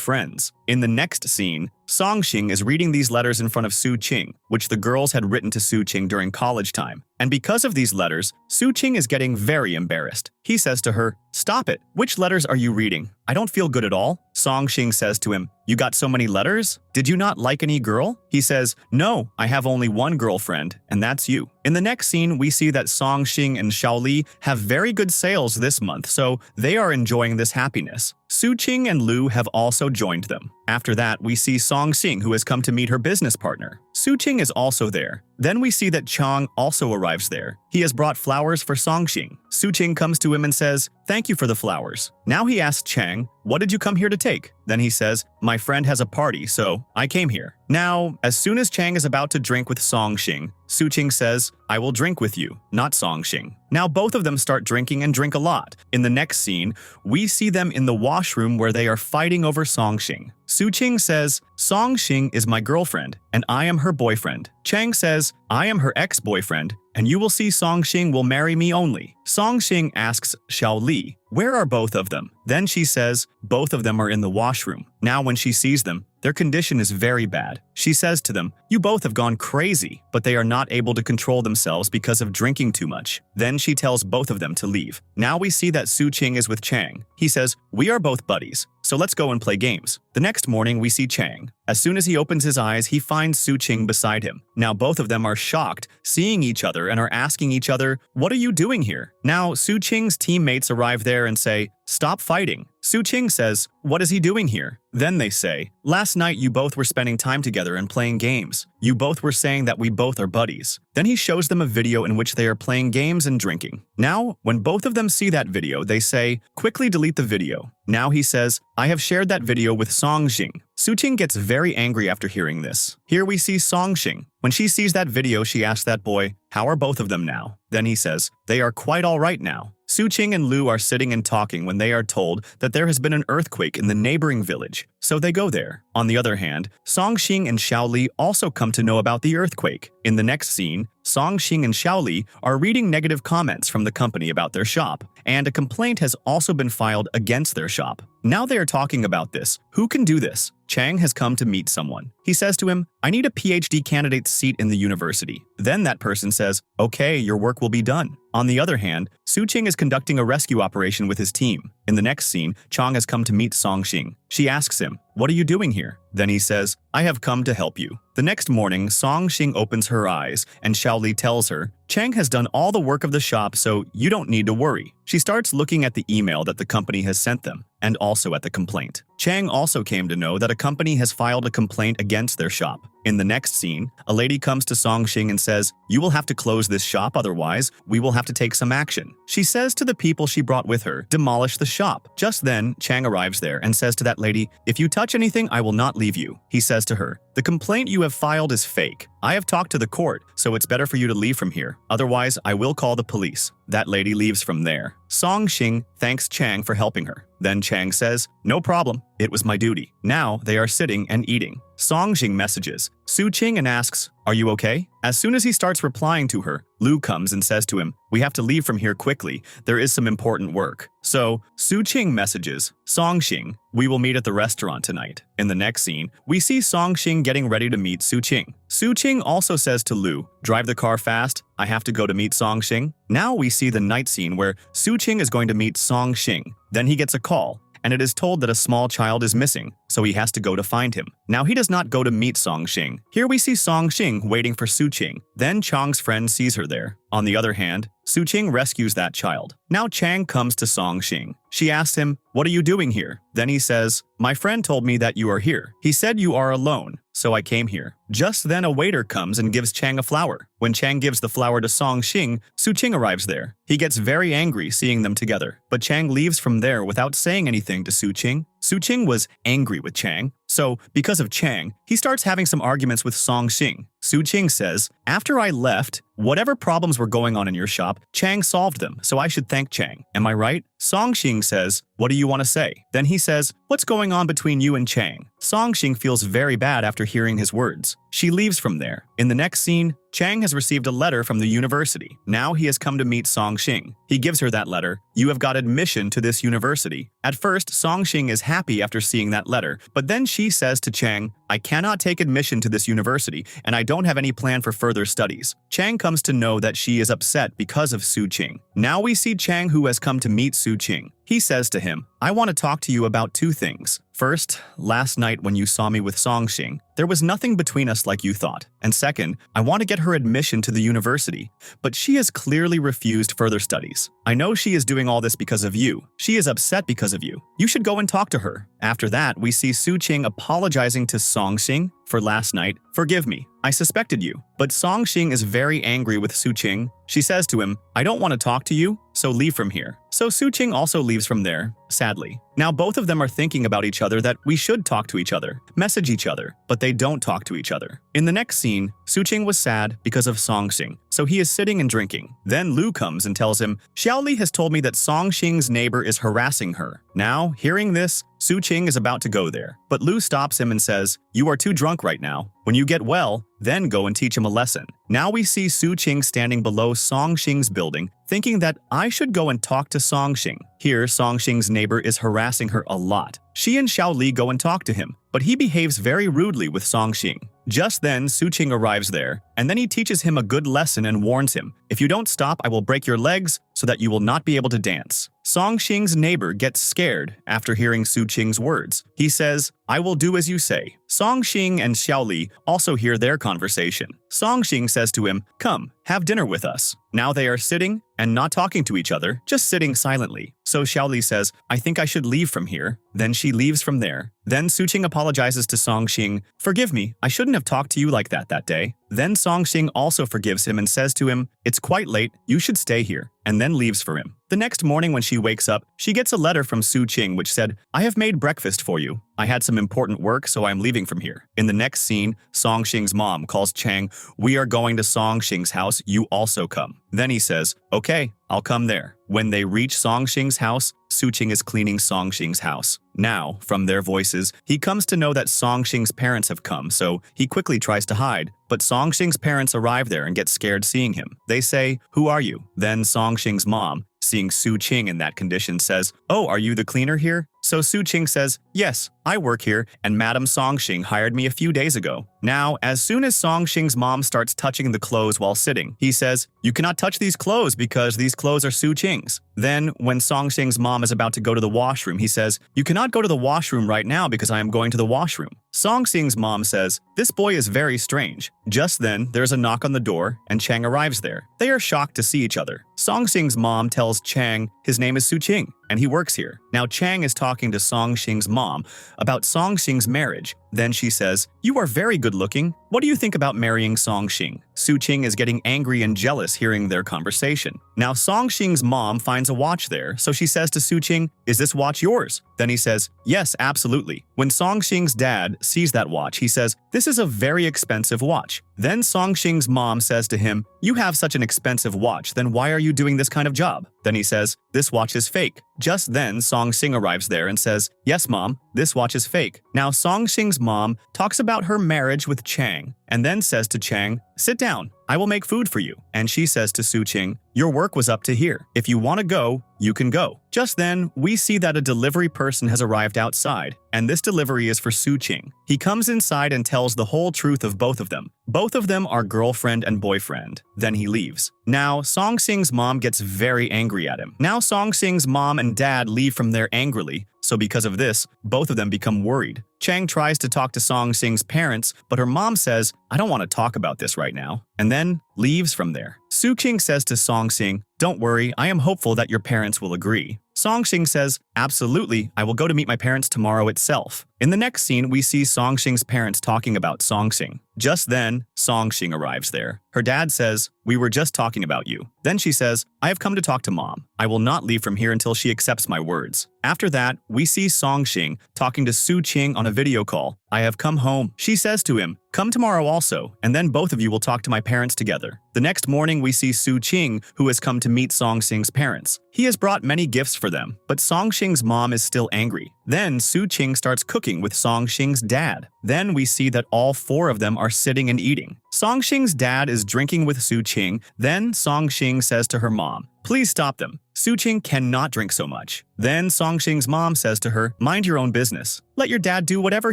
friends. In the next scene, Song Xing is reading these letters in front of Su Qing, which the girls had written to Su Qing during college time. And because of these letters, Su Qing is getting very embarrassed. He says to her, stop it. Which letters are you reading? I don't feel good at all. Song Xing says to him, you got so many letters? Did you not like any girl? He says, no, I have only one girlfriend, and that's you. In the next scene, we see that Song Xing and Xiaoli have very good sales this month, so they are enjoying this happiness. Su Qing and Lu have also joined them. After that, we see Song Xing, who has come to meet her business partner. Su Qing is also there. Then we see that Chang also arrives there. He has brought flowers for Song Xing. Su Qing comes to him and says, thank you for the flowers. Now he asks Chang, what did you come here to take? Then he says, my friend has a party, so I came here. Now, as soon as Chang is about to drink with Song Xing, Su Qing says, I will drink with you, not Song Xing. Now both of them start drinking and drink a lot. In the next scene, we see them in the washroom where they are fighting over Song Xing. Su Qing says, Song Xing is my girlfriend, and I am her boyfriend. Chang says, I am her ex-boyfriend, and you will see Song Xing will marry me only. Song Xing asks Xiaoli, where are both of them? Then she says, both of them are in the washroom. Now when she sees them, their condition is very bad. She says to them, you both have gone crazy, but they are not able to control themselves because of drinking too much. Then she tells both of them to leave. Now we see that Su Qing is with Chang. He says, we are both buddies, so let's go and play games. The next morning we see Chang. As soon as he opens his eyes, he finds Su Qing beside him. Now both of them are shocked, seeing each other and are asking each other, what are you doing here? Now Su Qing's teammates arrive there and say, stop fighting. Su Qing says, what is he doing here? Then they say, last night you both were spending time together and playing games. You both were saying that we both are buddies. Then he shows them a video in which they are playing games and drinking. Now, when both of them see that video, they say, quickly delete the video. Now he says, I have shared that video with Song Xing. Su Qing gets very angry after hearing this. Here we see Song Xing. When she sees that video, she asks that boy, how are both of them now? Then he says, they are quite all right now. Su Qing and Lu are sitting and talking when they are told that there has been an earthquake in the neighboring village, so they go there. On the other hand, Song Xing and Xiaoli also come to know about the earthquake. In the next scene, Song Xing and Xiaoli are reading negative comments from the company about their shop, and a complaint has also been filed against their shop. Now they are talking about this. Who can do this? Chang has come to meet someone. He says to him, I need a PhD candidate's seat in the university. Then that person says, okay, your work will be done. On the other hand, Su Qing is conducting a rescue operation with his team. In the next scene, Chang has come to meet Song Xing. She asks him, what are you doing here? Then he says, I have come to help you. The next morning, Song Xing opens her eyes, and Xiaoli tells her, Chang has done all the work of the shop, so you don't need to worry. She starts looking at the email that the company has sent them, and also at the complaint. Chang also came to know that a company has filed a complaint against their shop. In the next scene, a lady comes to Songxing and says, "You will have to close this shop, otherwise we will have to take some action." She says to the people she brought with her, "Demolish the shop." Just then, Chang arrives there and says to that lady, "If you touch anything, I will not leave you." He says to her, "The complaint you have filed is fake. I have talked to the court, so it's better for you to leave from here. Otherwise, I will call the police." That lady leaves from there. Songxing thanks Chang for helping her. Then Chang says, "No problem. It was my duty." Now they are sitting and eating. Songxing messages Su Qing and asks, "Are you okay?" As soon as he starts replying to her, Lu comes and says to him, "We have to leave from here quickly. There is some important work." So Su Qing messages Songxing, "We will meet at the restaurant tonight." In the next scene, we see Songxing getting ready to meet Su Qing. Su Qing also says to Lu, "Drive the car fast. I have to go to meet Songxing." Now we see the night scene where Su Qing is going to meet Songxing. Then he gets a call, and it is told that a small child is missing, so he has to go to find him. Now he does not go to meet Songxing. Here we see Songxing waiting for Su Qing. Then Chang's friend sees her there. On the other hand, Su Qing rescues that child. Now Chang comes to Songxing. She asks him, "What are you doing here?" Then he says, "My friend told me that you are here. He said you are alone, so I came here." Just then a waiter comes and gives Chang a flower. When Chang gives the flower to Songxing, Su Qing arrives there. He gets very angry seeing them together, but Chang leaves from there without saying anything to Su Qing. Su Qing was angry with Chang, so because of Chang, he starts having some arguments with Songxing. Su Qing says, "After I left, whatever problems were going on in your shop, Chang solved them, so I should thank Chang. Am I right?" Songxing says, "What do you want to say?" Then he says, "What's going on between you and Chang?" Songxing feels very bad after hearing his words. She leaves from there. In the next scene, Chang has received a letter from the university. Now he has come to meet Songxing. He gives her that letter. "You have got admission to this university." At first, Songxing is happy after seeing that letter, but then she says to Chang, "I cannot take admission to this university, and I don't have any plan for further studies." Chang comes to know that she is upset because of Su Qing. Now we see Chang, who has come to meet Su Qing. He says to him, "I want to talk to you about two things. First, last night when you saw me with Songxing, there was nothing between us like you thought. And second, I want to get her admission to the university, but she has clearly refused further studies. I know she is doing all this because of you. She is upset because of you. You should go and talk to her." After that, we see Su Qing apologizing to Songxing for last night. "Forgive me. I suspected you." But Songxing is very angry with Su Qing. She says to him, "I don't want to talk to you, so leave from here." So Su Qing also leaves from there, sadly. Now both of them are thinking about each other that we should talk to each other, message each other, but they don't talk to each other. In the next scene, Su Qing was sad because of Songxing, so he is sitting and drinking. Then Lu comes and tells him, "Xiaoli has told me that Songxing's neighbor is harassing her." Now, hearing this, Su Qing is about to go there, but Lu stops him and says, "You are too drunk right now. When you get well, then go and teach him a lesson." Now we see Su Qing standing below Songxing's building, thinking that I should go and talk to Songxing. Here, Songxing's neighbor is harassing her a lot. She and Xiaoli go and talk to him, but he behaves very rudely with Songxing. Just then, Su Qing arrives there, and then he teaches him a good lesson and warns him, "If you don't stop, I will break your legs so that you will not be able to dance." Songxing's neighbor gets scared after hearing Su Qing's words. He says, "I will do as you say." Songxing and Xiaoli also hear their conversation. Songxing says to him, "Come, have dinner with us." Now they are sitting and not talking to each other, just sitting silently. So Xiaoli says, "I think I should leave from here." Then she leaves from there. Then Su Qing apologizes to Songxing, "Forgive me, I shouldn't have talked to you like that day." Then Songxing also forgives him and says to him, "It's quite late, you should stay here," and then leaves for him. The next morning when she wakes up, she gets a letter from Su Qing which said, "I have made breakfast for you. I had some important work, so I am leaving from here." In the next scene, Songxing's mom calls Chang, "We are going to Songxing's house, you also come." Then he says, "Okay, I'll come there." When they reach Songxing's house, Su Qing is cleaning Songxing's house. Now, from their voices, he comes to know that Songxing's parents have come, so he quickly tries to hide. But Songxing's parents arrive there and get scared seeing him. They say, "Who are you?" Then Songxing's mom, seeing Su Qing in that condition, says, "Oh, are you the cleaner here?" So Su Qing says, "Yes, I work here, and Madam Songxing hired me a few days ago." Now, as soon as Songxing's mom starts touching the clothes while sitting, he says, "You cannot touch these clothes because these clothes are Su Qing's." Then, when Songxing's mom is about to go to the washroom, he says, "You cannot go to the washroom right now because I am going to the washroom." Songxing's mom says, "This boy is very strange." Just then, there's a knock on the door, and Chang arrives there. They are shocked to see each other. Songxing's mom tells Chang his name is Su Qing, and he works here. Now Chang is talking to Songxing's mom about Songxing's marriage. Then she says, "You are very good looking. What do you think about marrying Songxing?" Suqing is getting angry and jealous hearing their conversation. Now Songxing's mom finds a watch there, so she says to Suqing, "Is this watch yours?" Then he says, "Yes, absolutely." When Songxing's dad sees that watch, he says, "This is a very expensive watch." Then Songxing's mom says to him, "You have such an expensive watch, then why are you doing this kind of job?" Then he says, "This watch is fake." Just then, Songxing arrives there and says, "Yes, mom, this watch is fake." Now Songxing's mom talks about her marriage with Chang and then says to Chang, "Sit down, I will make food for you." And she says to Suqing, "Your work was up to here. If you want to go, you can go." Just then, we see that a delivery person has arrived outside, and this delivery is for Suqing. He comes inside and tells the whole truth of both of them. Both of them are girlfriend and boyfriend. Then he leaves. Now, Songxing's mom gets very angry at him. Now, Songxing's mom and dad leave from there angrily, so because of this, both of them become worried. Chang tries to talk to Songxing's parents, but her mom says, "I don't want to talk about this right now," and then leaves from there. Suqing says to Songxing, "Don't worry, I am hopeful that your parents will agree." Songxing says, "Absolutely, I will go to meet my parents tomorrow itself." In the next scene, we see Songxing's parents talking about Songxing. Just then, Songxing arrives there. Her dad says, "We were just talking about you." Then she says, "I have come to talk to mom. I will not leave from here until she accepts my words." After that, we see Songxing talking to Suqing on a video call. "I have come home." She says to him, "Come tomorrow also, and then both of you will talk to my parents together." The next morning, we see Suqing, who has come to meet Songxing's parents. He has brought many gifts for them, but Songxing's mom is still angry. Then Suqing starts cooking with Songxing's dad. Then we see that all four of them are sitting and eating. Songxing's dad is drinking with Suqing. Then Songxing says to her mom, "Please stop them. Suqing cannot drink so much." Then Songxing's mom says to her, "Mind your own business. Let your dad do whatever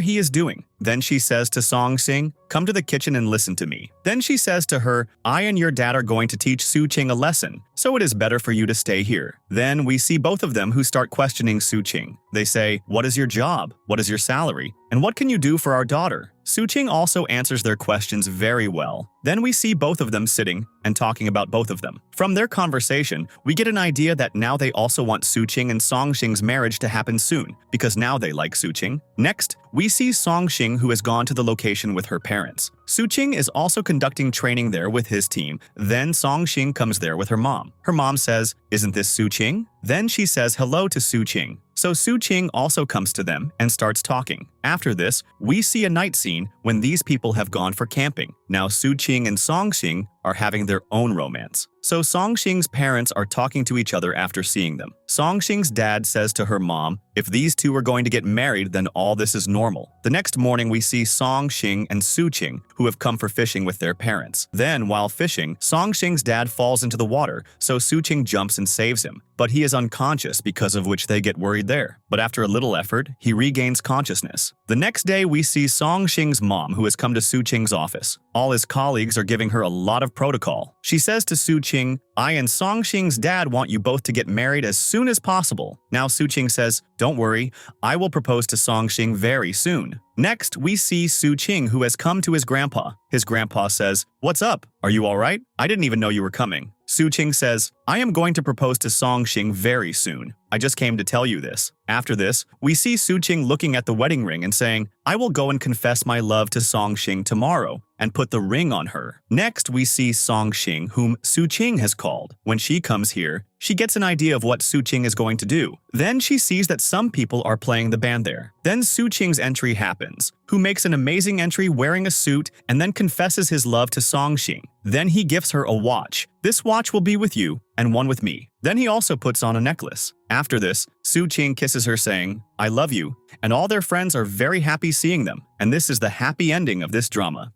he is doing." Then she says to Songxing, "Come to the kitchen and listen to me." Then she says to her, "I and your dad are going to teach Suqing a lesson, so it is better for you to stay here." Then we see both of them who start questioning Suqing. They say, "What is your job? What is your salary? And what can you do for our daughter?" Suqing also answers their questions very well. Then we see both of them sitting and talking about both of them. From their conversation, we get an idea that now they also want Suqing and Songxing's marriage to happen soon, because now they like Suqing. Next, we see Songxing, who has gone to the location with her parents. Suqing is also conducting training there with his team. Then Songxing comes there with her mom. Her mom says, "Isn't this Suqing?" Then she says hello to Suqing. So Suqing also comes to them and starts talking. After this, we see a night scene when these people have gone for camping. Now Suqing and Songxing are having their own romance. So Songxing's parents are talking to each other after seeing them. Songxing's dad says to her mom, "If these two are going to get married, then all this is normal." The next morning, we see Songxing and Suqing, who have come for fishing with their parents. Then, while fishing, Songxing's dad falls into the water, so Suqing jumps and saves him. But he is unconscious, because of which they get worried there. But after a little effort, he regains consciousness. The next day, we see Songxing's mom, who has come to Suqing's office. All his colleagues are giving her a lot of protocol. She says to Suqing, "I and Songxing's dad want you both to get married as soon as possible." Now Suqing says, "Don't worry, I will propose to Songxing very soon." Next, we see Suqing, who has come to his grandpa. His grandpa says, "What's up? Are you all right? I didn't even know you were coming." Suqing says, "I am going to propose to Songxing very soon. I just came to tell you this." After this, we see Suqing looking at the wedding ring and saying, "I will go and confess my love to Songxing tomorrow and put the ring on her." Next, we see Songxing, whom Suqing has called. When she comes here, she gets an idea of what Suqing is going to do. Then she sees that some people are playing the band there. Then Suqing's entry happens, who makes an amazing entry wearing a suit and then confesses his love to Songxing. Then he gives her a watch. "This watch will be with you and one with me." Then he also puts on a necklace. After this, Suqing kisses her saying, "I love you," and all their friends are very happy seeing them. And this is the happy ending of this drama.